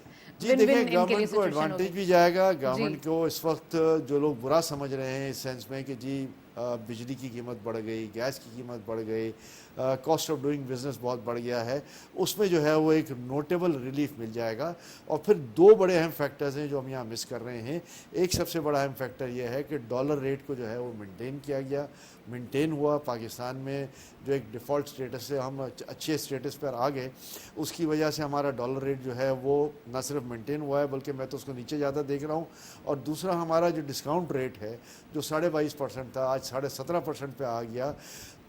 जी देखिए, गवर्नमेंट को एडवांटेज भी जाएगा। गवर्नमेंट को इस वक्त जो लोग बुरा समझ रहे हैं इस सेंस में कि जी बिजली की कीमत बढ़ गई, गैस की कीमत बढ़ गई, कॉस्ट ऑफ डूइंग बिजनेस बहुत बढ़ गया है, उसमें जो है वो एक नोटेबल रिलीफ मिल जाएगा। और फिर 2 बड़े अहम फैक्टर्स हैं जो हम यहाँ मिस कर रहे हैं। एक सबसे बड़ा अहम फैक्टर ये है कि डॉलर रेट को जो है वो मेंटेन हुआ। पाकिस्तान में जो एक डिफ़ॉल्ट स्टेटस से हम अच्छे स्टेटस पर आ गए, उसकी वजह से हमारा डॉलर रेट जो है वो न सिर्फ मेंटेन हुआ है बल्कि मैं तो उसको नीचे ज़्यादा देख रहा हूँ। और दूसरा, हमारा जो डिस्काउंट रेट है जो 22.5% था, आज 17.5% पे आ गया।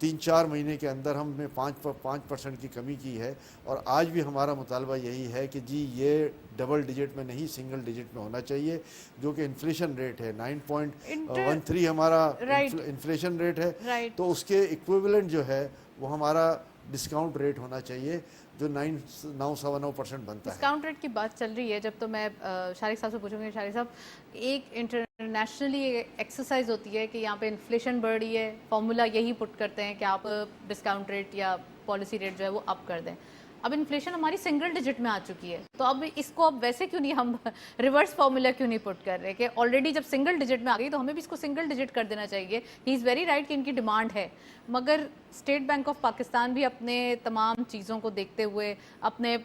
3-4 महीने के अंदर हमने 5% की कमी की है। और आज भी हमारा मुतालबा यही है कि जी ये डबल डिजिट में नहीं, सिंगल डिजिट में होना चाहिए, जो कि इन्फ्लेशन रेट है 9.13 हमारा इन्फ्लेशन रेट है। तो उसके इक्विवेलेंट जो है वो हमारा डिस्काउंट रेट होना चाहिए। जो 9.9% बनता है। डिस्काउंट रेट की बात चल रही है, जब तो मैं शारिक साहब से पूछूंगी, शारिक साहब एक इंटरनेशनली एक्सरसाइज होती है कि यहाँ पे इन्फ्लेशन बढ़ रही है, फॉर्मूला यही पुट करते हैं कि आप डिस्काउंट रेट या पॉलिसी रेट जो है वो अप कर दें। अब इन्फ्लेशन हमारी सिंगल डिजिट में आ चुकी है, तो अब इसको अब वैसे क्यों नहीं हम रिवर्स फार्मूला क्यों नहीं पुट कर रहे कि ऑलरेडी जब सिंगल डिजिट में आ गई तो हमें भी इसको सिंगल डिजिट कर देना चाहिए। ही इज़ वेरी राइट कि इनकी डिमांड है, मगर स्टेट बैंक ऑफ पाकिस्तान भी अपने तमाम चीज़ों को देखते हुए, अपने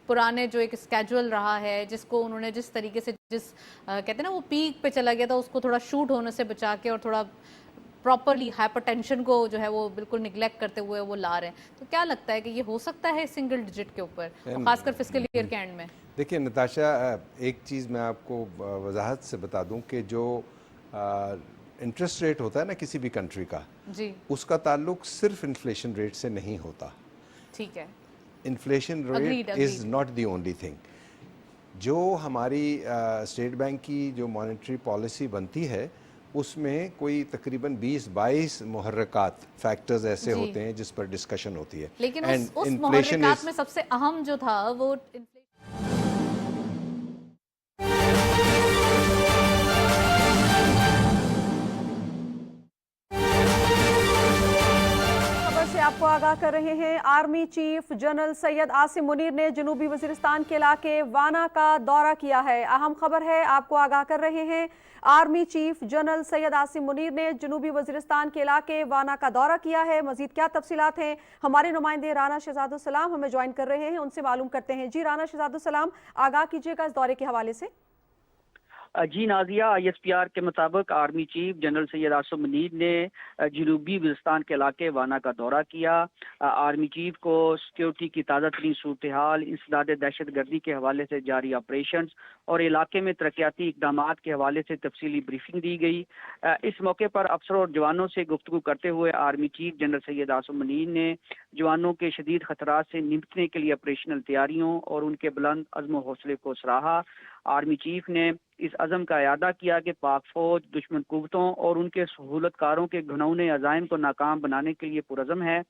पुराने जो एक स्केजुअल रहा है जिसको उन्होंने जिस तरीके से कहते हैं ना वो पीक पे चला गया था, उसको थोड़ा शूट होने से बचा के और थोड़ा प्रॉपरली हाइपरटेंशन को जो है वो बिल्कुल निगलेक्ट करते हुए वो ला रहे हैं। तो क्या लगता है कि ये हो सकता है सिंगल डिजिट के ऊपर, खासकर फिस्कल ईयर के एंड में? देखिए नताशा, एक चीज़ मैं आपको वजाहत से बता दूं कि जो इंटरेस्ट रेट होता है ना किसी भी कंट्री का जी, उसका ताल्लुक सिर्फ इन्फ्लेशन रेट से नहीं होता। ठीक है, inflation rate is not the only thing. जो हमारी स्टेट बैंक की जो मॉनेटरी पॉलिसी बनती है उसमें कोई तकरीबन 20-22 मुहर्रकात फैक्टर्स ऐसे होते हैं जिस पर डिस्कशन होती है, लेकिन उस मुहर्रकात में सबसे अहम जो था वो आपको आगाह कर रहे हैं। Army chief general Syed Asim Munir ने जनूबी वजीरिस्तान के इलाके वाना का दौरा किया है। अहम खबर है, आपको आगाह कर रहे हैं। Army chief general Syed Asim Munir ने जनूबी वजीरिस्तान के इलाके वाना का दौरा किया है। मजीद क्या तफसीलात हैं, हमारे नुमाइंदे राना शहजादुस्सलाम हमें ज्वाइन कर रहे हैं, उनसे मालूम करते हैं। जी राना शहजादुस्सलाम, आगाह कीजिएगा इस दौरे के हवाले से। जी नाजिया, ISPR के मुताबिक army chief general Syed Asim Munir ने जनूबी वजीरिस्तान के इलाके वाना का दौरा किया। आर्मी चीफ को सिक्योरिटी की ताज़ा तरीन सूरत हाल, इंसदाद दहशत गर्दी के हवाले से जारी ऑपरेशन और इलाके में तरक्याती इकदाम के हवाले से तफसीली ब्रीफिंग दी गई। इस मौके पर अफसरों और जवानों से गुफ्तगू करते हुए army chief general Syed Asim Munir ने जवानों के शदीद खतरात से निपटने के लिए ऑपरेशनल तैयारियों और उनके बुलंद अज़्म हौसले को सराहा। आर्मी चीफ ने इस अज़म का इयादा किया कि पाक फौज दुश्मन कुव्वतों और उनके सहूलतकारों के घिनौने अज़ाइम को नाकाम बनाने के लिए पुरज़म है।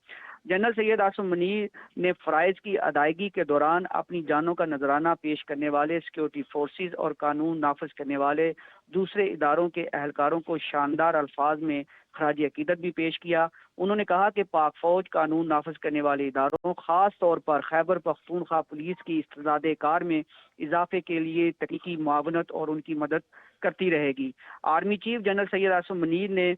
जनरल सैयद आसिम मुनीर ने फ़राइज़ की अदायगी के दौरान अपनी जानों का नजराना पेश करने वाले सिक्योरिटी फोर्सेस और कानून नाफिज करने वाले दूसरे इदारों के अहलकारों को शानदार अल्फाज में खराज अकीदत भी पेश किया। उन्होंने कहा कि पाक फौज कानून नाफिज करने वाले इदारों, खास तौर पर खैबर पख्तूनख्वा पुलिस की इस्तेदाद कार में इजाफे के लिए तकनीकी मुआवनत और उनकी मदद करती रहेगी। Army chief general Syed Asim Munir ने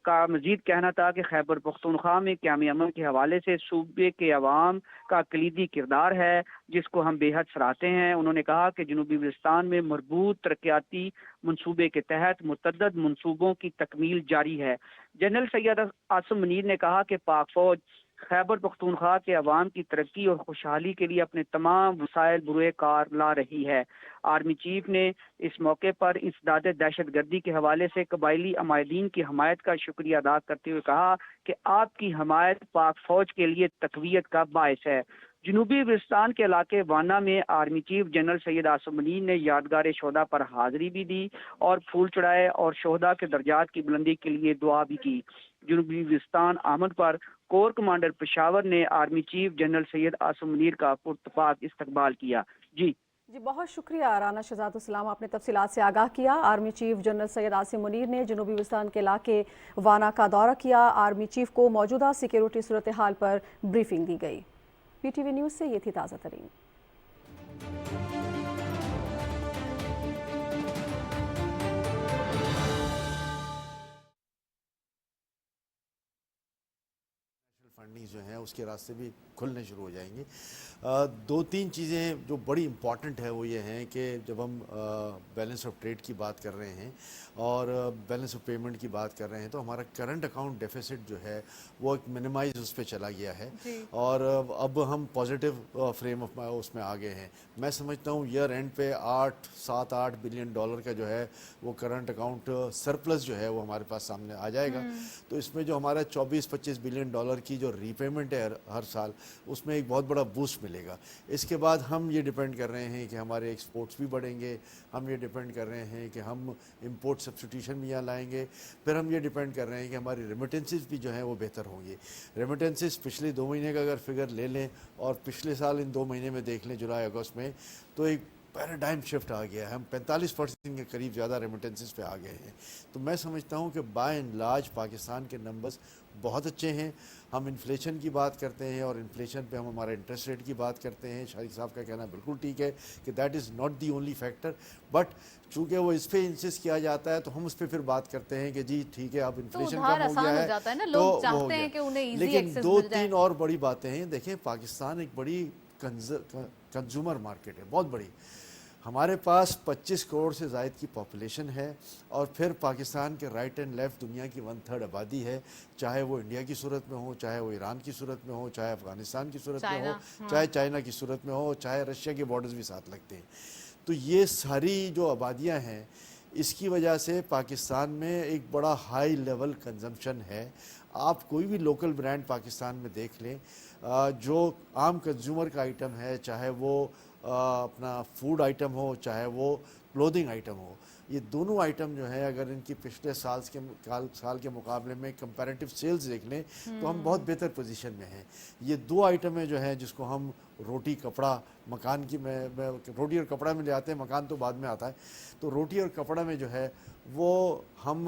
का मजीद कहना था कि खैबर पख्तूनख्वा में क़याम अमन के हवाले से सूबे के अवाम का कलीदी किरदार है, जिसको हम बेहद सराहते हैं। उन्होंने कहा कि जनूबी वजीरिस्तान में मरबूत तरक्याती मनसूबे के तहत मुतअद्दिद मनसूबों की तकमील जारी है। जनरल सैयद आसिम मुनीर ने कहा कि पाक फौज खैबर पख्तूनख्वा के अवाम की तरक्की और खुशहाली के लिए अपने तमाम वसाइल बुरे कार ला रही है। आर्मी चीफ ने इस मौके पर इंसदाद दहशत गर्दी के हवाले से कबायली अमायदीन की हमायत का शुक्रिया अदा करते हुए कहा कि आपकी हमायत पाक फौज के लिए तकवीयत का बायस है। जनूबी वजीरिस्तान के इलाके वाना में army chief general Syed Asim Munir ने यादगार शोहदा पर हाजिरी भी दी और फूल चढ़ाए और शोहदा के दर्जात की बुलंदी के लिए दुआ भी की। जनूबी वजीरिस्तान आमद पर कोर कमांडर पेशावर ने army chief general Syed Asim Munir का पुरतपाक इस्तकबाल किया। जी बहुत शुक्रिया राना शहजादुस्सलाम, आपने तफसीलात से आगाह किया। Army chief general Syed Asim Munir ने जनूबी वजीरिस्तान के इलाके वाना का दौरा किया। आर्मी चीफ को मौजूदा सिक्योरिटी सूरत हाल पर ब्रीफिंग दी गई। PTV न्यूज़ से ये थी ताज़ा तरीन। फंडिंग जो है उसके रास्ते भी खुलने शुरू हो जाएंगे। दो तीन चीज़ें जो बड़ी इम्पॉर्टेंट है वो ये हैं कि जब हम बैलेंस ऑफ ट्रेड की बात कर रहे हैं और बैलेंस ऑफ पेमेंट की बात कर रहे हैं तो हमारा करंट अकाउंट डेफिसिट जो है वो एक मिनिमाइज उस पर चला गया है और अब हम पॉजिटिव फ्रेम ऑफ उसमें आ गए हैं। मैं समझता हूँ ईयर एंड पे 7-8 बिलियन डॉलर का जो है वो करंट अकाउंट सरप्लस जो है वो हमारे पास सामने आ जाएगा। तो इसमें जो हमारा 24-25 बिलियन डॉलर की जो रीपेमेंट है हर साल, उसमें एक बहुत बड़ा बूस्ट मिलेगा। इसके बाद हम ये डिपेंड कर रहे हैं कि हमारे एक्सपोर्ट्स भी बढ़ेंगे, हम ये डिपेंड कर रहे हैं कि हम इंपोर्ट सब्स्टिट्यूशन भी यहाँ लाएंगे, फिर हम ये डिपेंड कर रहे हैं कि हमारी रेमिटेंसेस भी जो हैं वो बेहतर होंगी। रेमिटेंसेस पिछले 2 महीने का अगर फिगर ले लें और पिछले साल इन 2 महीने में देख लें जुलाई अगस्त में, तो एक पैराडाइम शिफ्ट आ गया है। हम 45% के करीब ज़्यादा रेमिटेंसेस पे आ गए हैं। तो मैं समझता हूँ कि बाय एंड लार्ज पाकिस्तान के नंबर्स बहुत अच्छे हैं। हम इन्फ्लेशन की बात करते हैं और इन्फ्लेशन पे हम हमारे इंटरेस्ट रेट की बात करते हैं। शारिक साहब का कहना बिल्कुल ठीक है कि that is not the only factor, but चूँकि वो इस पर इंसिस्ट किया जाता है तो हम उस पर फिर बात करते हैं कि जी ठीक है अब इन्फ्लेशन कम हो गया है, तो लोग चाहते हैं कि उन्हें इजी लेकिन एक्सेस 2-3 और बड़ी बातें हैं। देखें, पाकिस्तान एक बड़ी कंज्यूमर मार्केट है, बहुत बड़ी। हमारे पास 25 करोड़ से ज़ायद की पॉपुलेशन है और फिर पाकिस्तान के राइट एंड लेफ़्ट दुनिया की 1/3 आबादी है, चाहे वो इंडिया की सूरत में हो, चाहे वो ईरान की सूरत में हो, चाहे अफ़गानिस्तान की सूरत में हो, चाहे चाइना की सूरत में हो, चाहे रशिया के बॉर्डर्स भी साथ लगते हैं। तो ये सारी जो आबादियाँ हैं, इसकी वजह से पाकिस्तान में एक बड़ा हाई लेवल कंजम्पशन है। आप कोई भी लोकल ब्रांड पाकिस्तान में देख लें, जो आम कंज्यूमर का आइटम है, चाहे वो अपना फूड आइटम हो, चाहे वो क्लोथिंग आइटम हो, ये दोनों आइटम जो है अगर इनकी पिछले साल के मुकाबले में कंपैरेटिव सेल्स देख लें तो हम बहुत बेहतर पोजीशन में हैं। ये 2 आइटमें जो हैं जिसको हम रोटी कपड़ा मकान की मैं रोटी और कपड़ा में ले आते हैं, मकान तो बाद में आता है, तो रोटी और कपड़ा में जो है वो हम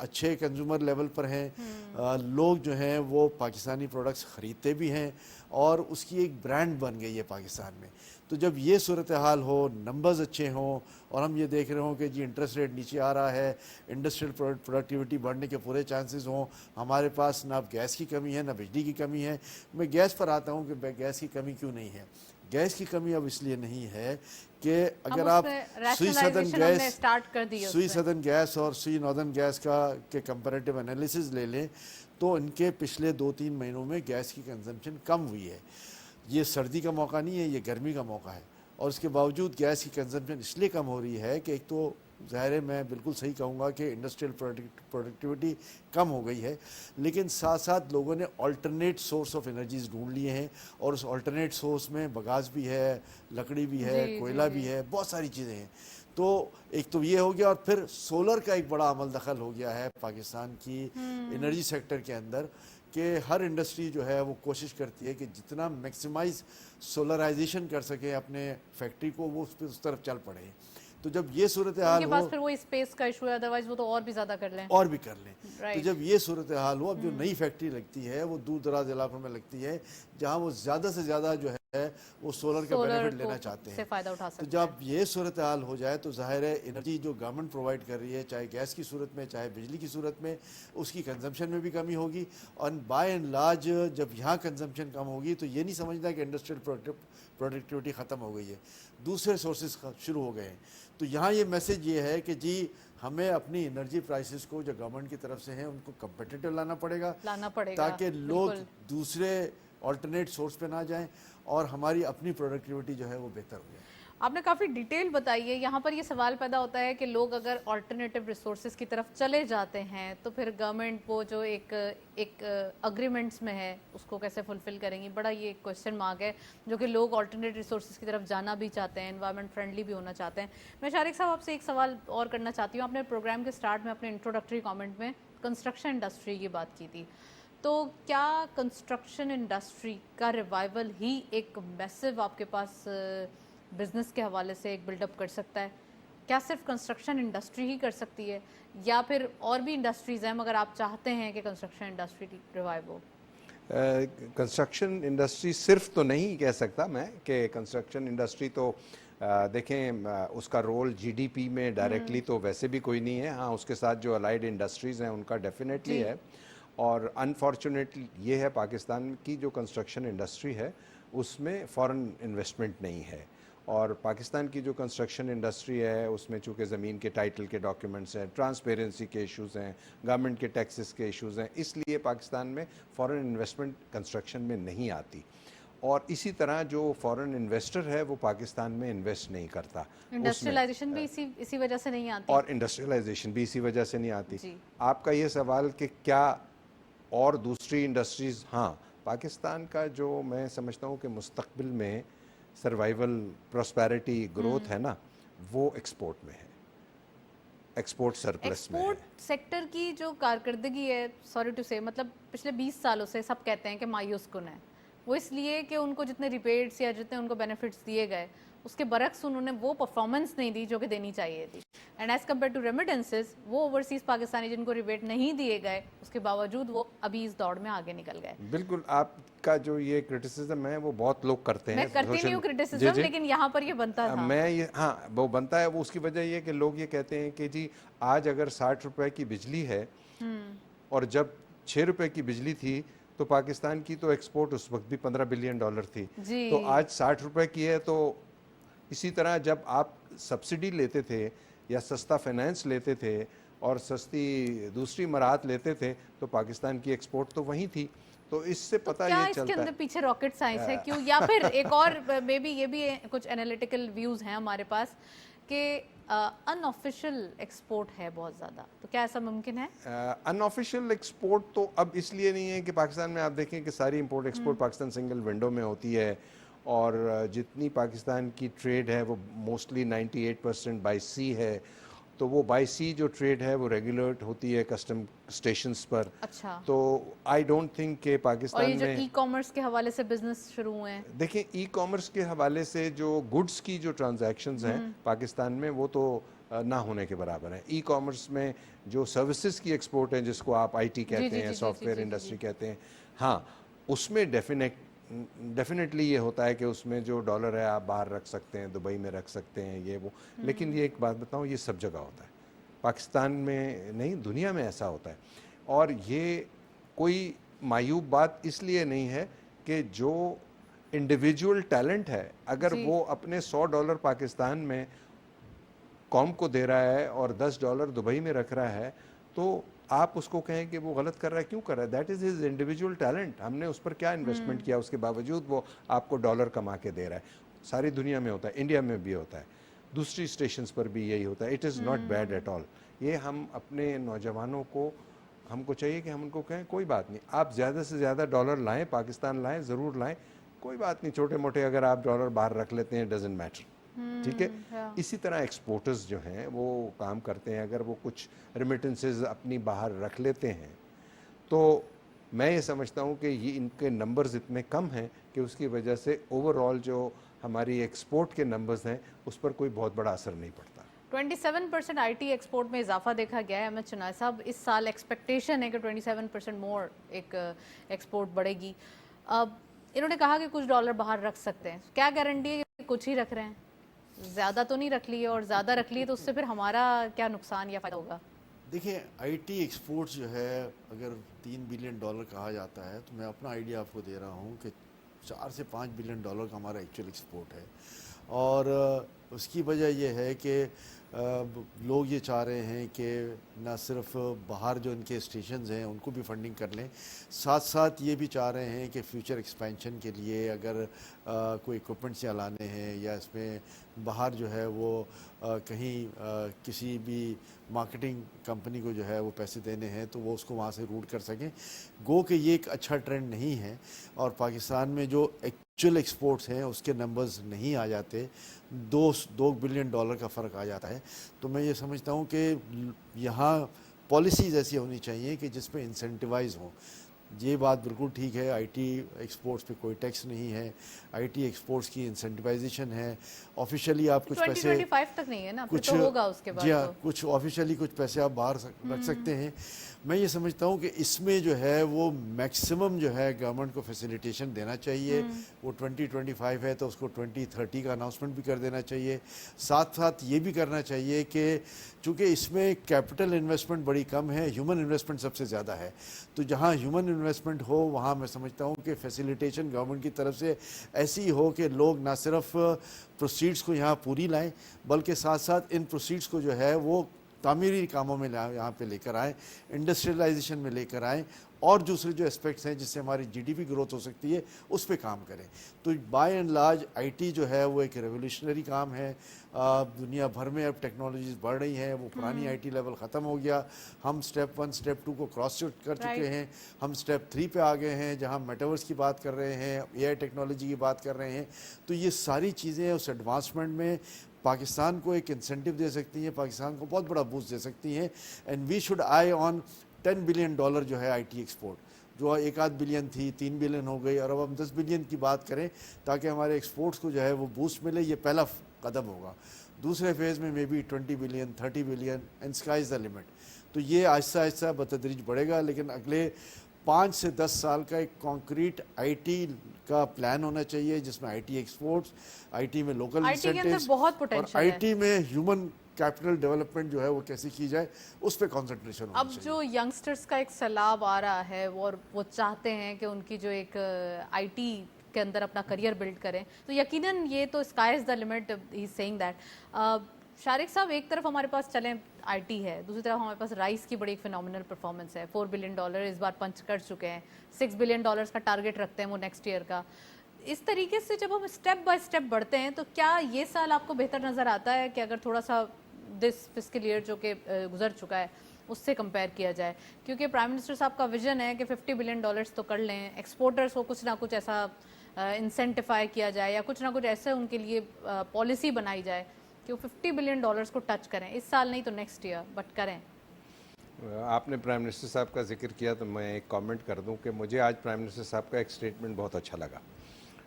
अच्छे कंज्यूमर लेवल पर हैं। लोग जो हैं वो पाकिस्तानी प्रोडक्ट्स ख़रीदते भी हैं और उसकी एक ब्रांड बन गई है पाकिस्तान में। तो जब ये सूरत हाल हो, नंबर्स अच्छे हों और हम ये देख रहे हों कि जी इंटरेस्ट रेट नीचे आ रहा है, इंडस्ट्रियल प्रोडक्टिविटी बढ़ने के पूरे चांसेस हों, हमारे पास ना गैस की कमी है ना बिजली की कमी है। मैं गैस पर आता हूँ कि गैस की कमी क्यों नहीं है। गैस की कमी अब इसलिए नहीं है कि अगर आप सुई सदर्न गैस और सुई नॉर्दर्न गैस के कंपैरेटिव एनालिसिस ले लें तो इनके पिछले 2-3 महीनों में गैस की कंजम्पशन कम हुई है। ये सर्दी का मौका नहीं है, ये गर्मी का मौका है, और उसके बावजूद गैस की कंजम्पशन इसलिए कम हो रही है कि एक तो ज़ाहिर है मैं बिल्कुल सही कहूँगा कि इंडस्ट्रियल प्रोडक्टिविटी कम हो गई है, लेकिन साथ साथ लोगों ने अल्टरनेट सोर्स ऑफ एनर्जीज ढूंढ लिए हैं और उस अल्टरनेट सोर्स में बगास भी है, लकड़ी भी है, कोयला भी है, बहुत सारी चीज़ें हैं। तो एक तो ये हो गया और फिर सोलर का एक बड़ा अमल दखल हो गया है पाकिस्तान की एनर्जी सेक्टर के अंदर कि हर इंडस्ट्री जो है वो कोशिश करती है कि जितना मैक्सिमाइज सोलराइजेशन कर सके अपने फैक्ट्री को, वो उस तरफ चल पड़े। तो जब ये सूरत हाल हो, फिर वो स्पेस का इशू है, अदरवाइज वो तो और भी ज़्यादा कर लें तो जब ये सूरत हाल हो, अब जो नई फैक्ट्री लगती है वो दूर दराज इलाकों में लगती है जहाँ वो ज़्यादा से ज़्यादा जो है वो सोलर का बेनिफिट लेना चाहते हैं, फ़ायदा उठा सकते हैं। तो जब ये सूरत हाल हो जाए तो ज़ाहिर है एनर्जी जो गवर्नमेंट प्रोवाइड कर रही है, चाहे गैस की सूरत में चाहे बिजली की सूरत में, उसकी कंजम्पशन में भी कमी होगी। और बाय एंड लार्ज जब यहाँ कंजम्पशन कम होगी तो ये नहीं समझना कि इंडस्ट्रियल प्रोडक्टिविटी ख़त्म हो गई है, दूसरे सोर्सेज शुरू हो गए हैं। तो यहाँ ये मैसेज ये है कि जी हमें अपनी एनर्जी प्राइसेस को जो गवर्नमेंट की तरफ से हैं उनको कम्पिटिटिव लाना पड़ेगा ताकि लोग दूसरे अल्टरनेट सोर्स पे ना जाएं और हमारी अपनी प्रोडक्टिविटी जो है वो बेहतर हो जाए। आपने काफ़ी डिटेल बताई है। यहाँ पर ये सवाल पैदा होता है कि लोग अगर अल्टरनेटिव रिसोर्सेज की तरफ चले जाते हैं तो फिर गवर्नमेंट वो जो एक अग्रीमेंट्स में है उसको कैसे फुलफ़िल करेंगी। बड़ा ये क्वेश्चन मार्क है जो कि लोग अल्टरनेटिव रिसोर्सेज की तरफ जाना भी चाहते हैं, एनवायरनमेंट फ्रेंडली भी होना चाहते हैं। मैं शारिक साहब आपसे एक सवाल और करना चाहती हूँ। आपने प्रोग्राम के स्टार्ट में अपने इंट्रोडक्टरी कॉमेंट में कंस्ट्रक्शन इंडस्ट्री की बात की थी, तो क्या कंस्ट्रक्शन इंडस्ट्री का रिवाइवल ही एक मैसिव आपके पास बिजनेस के हवाले से एक बिल्डअप कर सकता है? क्या सिर्फ कंस्ट्रक्शन इंडस्ट्री ही कर सकती है या फिर और भी इंडस्ट्रीज़ हैं मगर आप चाहते हैं कि कंस्ट्रक्शन इंडस्ट्री रिवाइव हो? कंस्ट्रक्शन इंडस्ट्री सिर्फ तो नहीं कह सकता मैं कि कंस्ट्रक्शन इंडस्ट्री तो देखें उसका रोल जीडीपी में डायरेक्टली तो वैसे भी कोई नहीं है। हाँ, उसके साथ जो अलाइड इंडस्ट्रीज़ हैं उनका डेफिनेटली है। और अनफॉर्चुनेटली ये है पाकिस्तान की जो कंस्ट्रक्शन इंडस्ट्री है उसमें फॉरेन इन्वेस्टमेंट नहीं है। और पाकिस्तान की जो कंस्ट्रक्शन इंडस्ट्री है उसमें चूँकि ज़मीन के टाइटल के डॉक्यूमेंट्स हैं, ट्रांसपेरेंसी के इश्यूज़ हैं, गवर्नमेंट के टैक्सेस के इश्यूज़ हैं, इसलिए पाकिस्तान में फ़ॉरेन इन्वेस्टमेंट कंस्ट्रक्शन में नहीं आती। और इसी तरह जो फॉरेन इन्वेस्टर है वो पाकिस्तान में इन्वेस्ट नहीं करता। इंडस्ट्रियलाइजेशन भी इसी वजह से नहीं आती, और इंडस्ट्रियलाइजेशन भी इसी वजह से नहीं आती। आपका ये सवाल कि क्या اور دوسری انڈسٹریز. ہاں پاکستان کا جو میں سمجھتا ہوں کہ مستقبل میں سروائیول پراسپیرٹی گروتھ ہے نا وہ ایکسپورٹ میں ہے, ایکسپورٹ سرپلس میں ہے. ایکسپورٹ سیکٹر کی جو کارکردگی ہے, سوری ٹو سے, مطلب پچھلے 20 سالوں سے سب کہتے ہیں کہ مایوس کن ہے. وہ اس لیے کہ ان کو جتنے ریبیٹس یا جتنے ان کو بینیفٹس دیے گئے اس کے برعکس انہوں نے وہ پرفارمنس نہیں دی جو کہ دینی چاہیے تھی. And as compare to remittances, وہ اوورسیز پاکستانی جن کو ریبیٹ نہیں دیے گئے اس کے باوجود وہ ابھی اس دوڑ میں آگے نکل گئے. بالکل, آپ کا جو یہ کرٹیسزم ہے وہ بہت لوگ کرتے ہیں. میں کرتی نہیں ہوں کرٹیسزم, لیکن یہاں پر یہ بنتا تھا. میں یہ ہاں وہ بنتا ہے. وہ اس کی وجہ یہ کہ لوگ یہ کہتے ہیں کہ جی آج اگر 60 روپے کی بجلی ہے اور جب 6 روپے کی بجلی تھی تو پاکستان کی تو ایکسپورٹ اس وقت بھی $15 بلین تھی. تو آج 60 روپے کی ہے. تو اسی طرح جب آپ سبسڈی لیتے تھے یا سستا فائنینس لیتے تھے اور سستی دوسری مراحت لیتے تھے تو پاکستان کی ایکسپورٹ تو وہیں تھی. تو اس سے پتہ یہ اس کے چلتا اندر ہے پیچھے راکٹ سائنس ہے کیوں, یا پھر ایک اور مے بی یہ بھی کچھ انالیٹیکل ویوز ہیں ہمارے پاس کہ ان آفیشیل ایکسپورٹ ہے بہت زیادہ, تو کیا ایسا ممکن ہے؟ ان آفیشیل ایکسپورٹ تو اب اس لیے نہیں ہے کہ پاکستان میں آپ دیکھیں کہ ساری import export Pakistan single window میں ہوتی ہے, اور جتنی پاکستان کی ٹریڈ ہے وہ موسٹلی 98% بائی سی ہے. تو وہ بائی سی جو ٹریڈ ہے وہ ریگولیٹ ہوتی ہے کسٹم اسٹیشنز پر. اچھا, تو آئی ڈونٹ تھنک کہ اور پاکستان یہ جو میں ای کامرس کے حوالے سے بزنس شروع ہوئے ہیں, دیکھیں ای کامرس کے حوالے سے جو گڈس کی جو ٹرانزیکشنز ہیں پاکستان میں وہ تو نہ ہونے کے برابر ہیں. ای کامرس میں جو سروسز کی ایکسپورٹ ہیں جس کو آپ آئی ٹی کہتے ہیں, سافٹ ویئر انڈسٹری کہتے ہیں, ہاں اس میں ڈیفینیٹلی یہ ہوتا ہے کہ اس میں جو ڈالر ہے آپ باہر رکھ سکتے ہیں, دبئی میں رکھ سکتے ہیں, یہ وہ. لیکن یہ ایک بات بتاؤں, یہ سب جگہ ہوتا ہے, پاکستان میں نہیں دنیا میں ایسا ہوتا ہے. اور یہ کوئی معیوب بات اس لیے نہیں ہے کہ جو انڈیویجول ٹیلنٹ ہے اگر وہ اپنے $100 پاکستان میں قوم کو دے رہا ہے اور $10 دبئی میں رکھ رہا ہے تو آپ اس کو کہیں کہ وہ غلط کر رہا ہے. کیوں کر رہا ہے؟ That is his individual talent. ہم نے اس پر کیا انویسٹمنٹ کیا, اس کے باوجود وہ آپ کو ڈالر کما کے دے رہا ہے. ساری دنیا میں ہوتا ہے, انڈیا میں بھی ہوتا ہے, دوسری اسٹیشنز پر بھی یہی ہوتا ہے. It is not bad at all. یہ ہم اپنے نوجوانوں کو ہم کو چاہیے کہ ہم ان کو کہیں کوئی بات نہیں, آپ زیادہ سے زیادہ ڈالر لائیں, پاکستان لائیں, ضرور لائیں, کوئی بات نہیں. چھوٹے موٹے اگر آپ ڈالر باہر رکھ لیتے ہیں ڈزنٹ میٹر, ٹھیک ہے. اسی طرح ایکسپورٹرز جو ہیں وہ کام کرتے ہیں. اگر وہ کچھ ریمیٹنسز اپنی باہر رکھ لیتے ہیں تو میں یہ سمجھتا ہوں کہ یہ ان کے نمبرز اتنے کم ہیں کہ اس کی وجہ سے اوور آل جو ہماری ایکسپورٹ کے نمبرز ہیں اس پر کوئی بہت بڑا اثر نہیں پڑتا. 27% آئی ٹی ایکسپورٹ میں اضافہ دیکھا گیا ہے. احمد چنائے صاحب, اس سال ایکسپیکٹیشن ہے کہ 27% مور ایک ایکسپورٹ بڑھے گی. اب انہوں نے کہا کہ کچھ ڈالر باہر رکھ سکتے ہیں, کیا گارنٹی ہے کہ کچھ ہی رکھ رہے ہیں؟ زیادہ تو نہیں رکھ لیے, اور زیادہ رکھ لیے تو اس سے پھر ہمارا کیا نقصان یا فائدہ ہوگا؟ دیکھیں آئی ٹی ایکسپورٹس جو ہے اگر $3 بلین کہا جاتا ہے تو میں اپنا آئیڈیا آپ کو دے رہا ہوں کہ $4 سے $5 بلین کا ہمارا ایکچوئل ایکسپورٹ ہے. اور اس کی وجہ یہ ہے کہ لوگ یہ چاہ رہے ہیں کہ نہ صرف باہر جو ان کے اسٹیشنز ہیں ان کو بھی فنڈنگ کر لیں, ساتھ ساتھ یہ بھی چاہ رہے ہیں کہ فیوچر ایکسپینشن کے لیے اگر کوئی اکوپمنٹس یا لانے ہیں یا اس میں باہر جو ہے وہ کہیں کسی بھی مارکیٹنگ کمپنی کو جو ہے وہ پیسے دینے ہیں تو وہ اس کو وہاں سے روٹ کر سکیں. گو کہ یہ ایک اچھا ٹرینڈ نہیں ہے اور پاکستان میں جو ایکچوئل ایکسپورٹس ہیں اس کے نمبرز نہیں آ جاتے, $2 بلین کا فرق آ جاتا ہے. تو میں یہ سمجھتا ہوں کہ یہاں پالیسیز ایسی ہونی چاہیے کہ جس پہ انسینٹیوائز ہوں. یہ بات بالکل ٹھیک ہے, آئی ٹی ایکسپورٹس پہ کوئی ٹیکس نہیں ہے, آئی ٹی ایکسپورٹس کی انسینٹیوائزیشن ہے. آفیشیلی آپ کچھ پیسے 2025 تک نہیں ہے نا, کچھ ہوگا اس کے بعد. جی ہاں, کچھ آفیشیلی کچھ پیسے آپ باہر رکھ سکتے ہیں. میں یہ سمجھتا ہوں کہ اس میں جو ہے وہ میکسیمم جو ہے گورنمنٹ کو فیسیلیٹیشن دینا چاہیے. وہ 2025 ہے تو اس کو 2030 کا اناؤنسمنٹ بھی کر دینا چاہیے. ساتھ ساتھ یہ بھی کرنا چاہیے کہ چونکہ اس میں کیپٹل انویسٹمنٹ بڑی کم ہے, ہیومن انویسٹمنٹ سب سے زیادہ ہے. تو جہاں ہیومن انویسٹمنٹ ہو وہاں میں سمجھتا ہوں کہ فیسیلیٹیشن گورنمنٹ کی طرف سے ایسی ہو کہ لوگ نہ صرف پروسیڈز کو یہاں پوری لائیں بلکہ ساتھ ساتھ ان پروسیڈز کو جو ہے وہ तामीरी कामों में यहाँ पे लेकर आएँ, इंडस्ट्रियलाइजेशन में लेकर आएँ और दूसरे जो एस्पेक्ट्स हैं जिससे हमारी जीडीपी ग्रोथ हो सकती है उस पे काम करें। तो बाय एंड लार्ज आईटी जो है वो एक रेवोल्यूशनरी काम है। दुनिया भर में अब टेक्नोलॉजीज बढ़ रही हैं, वो पुरानी आईटी लेवल ख़त्म हो गया। हम स्टेप 1 स्टेप 2 को क्रॉस कर चुके हैं, हम स्टेप 3 पे आ गए हैं जहाँ मेटावर्स की बात कर रहे हैं, एआई टेक्नोलॉजी की बात कर रहे हैं। तो ये सारी चीज़ें उस एडवांसमेंट में पाकिस्तान को एक इंसेंटिव दे सकती हैं, पाकिस्तान को बहुत बड़ा बूस्ट दे सकती हैं। And we should eye on $10 billion जो है आईटी एक्सपोर्ट, जो 1-8 बिलियन थी 3 बिलियन हो गई और अब हम 10 बिलियन की बात करें ताकि हमारे एक्सपोर्ट्स को जो है वो बूस्ट मिले। ये पहला कदम होगा। दूसरे फेज़ में may be 20 billion 30 billion and sky is the limit. तो ये आहिस्ता आहिस्ता बतदरीज बढ़ेगा, लेकिन अगले 5 से 10 साल का एक कॉन्क्रीट आईटी का प्लान होना चाहिए जिसमें आईटी एक्सपोर्ट्स, आईटी में लोकल इंसेंटिव्स और आईटी में ह्यूमन कैपिटल डेवलपमेंट जो है वो कैसे की जाए उस पर कॉन्सेंट्रेशन होना चाहिए। अब जो यंगस्टर्स का एक सैलाब आ रहा है वो चाहते हैं कि उनकी जो एक आईटी के अंदर अपना करियर बिल्ड करें, तो यकीनन ये तो sky is the limit, he is saying that. Shariq साहब, एक तरफ हमारे पास चलें आईटी है, दूसरी तरफ हमारे पास राइस की बड़ी फिनोमिनल परफॉर्मेंस है। $4 बिलियन इस बार पंच कर चुके हैं, $6 बिलियन का टारगेट रखते हैं वो नेक्स्ट ईयर का। इस तरीके से जब हम स्टेप बाय स्टेप बढ़ते हैं तो क्या ये साल आपको बेहतर नज़र आता है कि अगर थोड़ा सा दिस फिस्कल ईयर जो कि गुजर चुका है उससे कंपेयर किया जाए? क्योंकि प्राइम मिनिस्टर साहब का विजन है कि $50 बिलियन तो कर लें, एक्सपोर्टर्स को कुछ ना कुछ ऐसा इंसेंटिफाई किया जाए या कुछ ना कुछ ऐसे उनके लिए पॉलिसी बनाई जाए कि वो $50 बिलियन को टच करें, इस साल नहीं तो नेक्स्ट ईयर, बट करें। आपने प्राइम मिनिस्टर साहब का जिक्र किया तो मैं एक कमेंट कर दूं कि मुझे आज प्राइम मिनिस्टर साहब का एक स्टेटमेंट बहुत अच्छा लगा,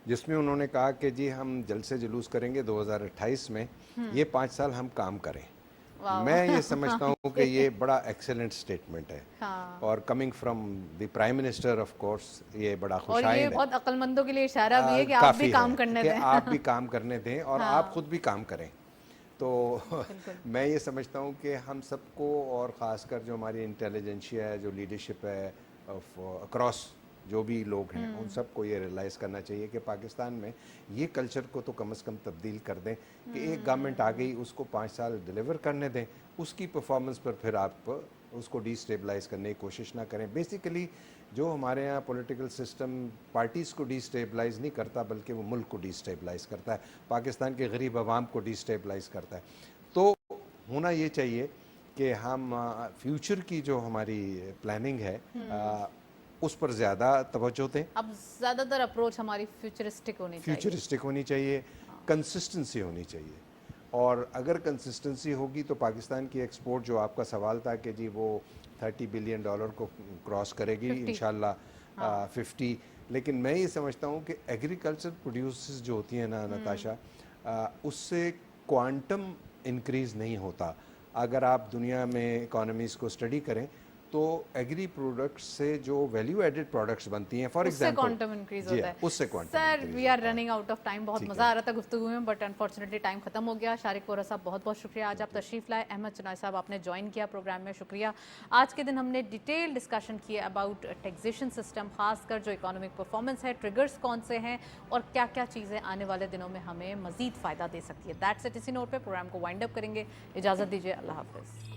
जिसमें उन्होंने कहा कि जी हम जल्द से जुलूस करेंगे 2028 में, ये 5 साल हम काम करें। मैं ये समझता हूँ कि ये बड़ा एक्सेलेंट स्टेटमेंट है। हाँ। और coming from the prime minister of course ये बड़ा और खुशाइन ये है। बहुत अक्लमंदों के लिए इशारा भी है कि आप भी काम करने दें। आप भी काम करने दें और आप खुद भी काम करें। तो मैं ये समझता हूँ कि हम सबको और ख़ासकर जो हमारी इंटेलिजेंशिया है, जो लीडरशिप है अक्रॉस जो भी लोग हैं, उन सबको ये रियलाइज़ करना चाहिए कि पाकिस्तान में ये कल्चर को तो कम से कम तब्दील कर दें कि एक गवर्नमेंट आ गई उसको 5 साल डिलीवर करने दें, उसकी परफॉर्मेंस पर फिर आप उसको डिस्टेबलाइज करने की कोशिश ना करें। बेसिकली जो हमारे यहाँ पॉलिटिकल सिस्टम पार्टीज़ को डिस्टेबलाइज नहीं करता बल्कि वो मुल्क को डिस्टेबलाइज करता है, पाकिस्तान के गरीब आवाम को डिस्टेबलाइज करता है। तो होना ये चाहिए कि हम फ्यूचर की जो हमारी प्लानिंग है उस पर ज़्यादा तवज्जो दें। अब ज़्यादातर अप्रोच हमारी फ्यूचरिस्टिक होनी चाहिए, कंसिस्टेंसी होनी चाहिए। और अगर कंसिस्टेंसी होगी तो पाकिस्तान की एक्सपोर्ट, जो आपका सवाल था कि जी वो $30 बिलियन को क्रॉस करेगी इंशाल्लाह 50, लेकिन मैं ये समझता हूँ कि एग्रीकल्चर प्रोड्यूसेस जो होती हैं ना नताशा, उससे क्वांटम इंक्रीज़ नहीं होता। अगर आप दुनिया में इकोनॉमीज़ को स्टडी करें तो एग्री प्रोडक्ट्स से जो वैल्यू एडेड प्रोडक्ट्स बनती हैं, फॉर एग्जांपल क्वांटम इंक्रीज होता है, उससे quantum. Sir we are running out of time. बहुत मजा आ रहा था गुफ्तगू में, बट अनफॉर्चुनेटली टाइम खत्म हो गया। शारिक वोहरा साहब बहुत बहुत शुक्रिया, आज आप तशरीफ लाए। अहमद चुनाई साहब आपने ज्वाइन किया प्रोग्राम में, शुक्रिया। आज के दिन हमने डिटेल डिस्कशन किया अबाउट टैक्सेशन सिस्टम, खासकर जो इकोनॉमिक परफॉर्मेंस है, ट्रिगर्स कौन से हैं और क्या क्या चीज़ें आने वाले दिनों में हमें मजीद फ़ायदा दे सकती है। That's it. इसी नोट पे प्रोग्राम को वाइंड अप करेंगे। इजाज़त दीजिए, अल्लाह हाफिज़।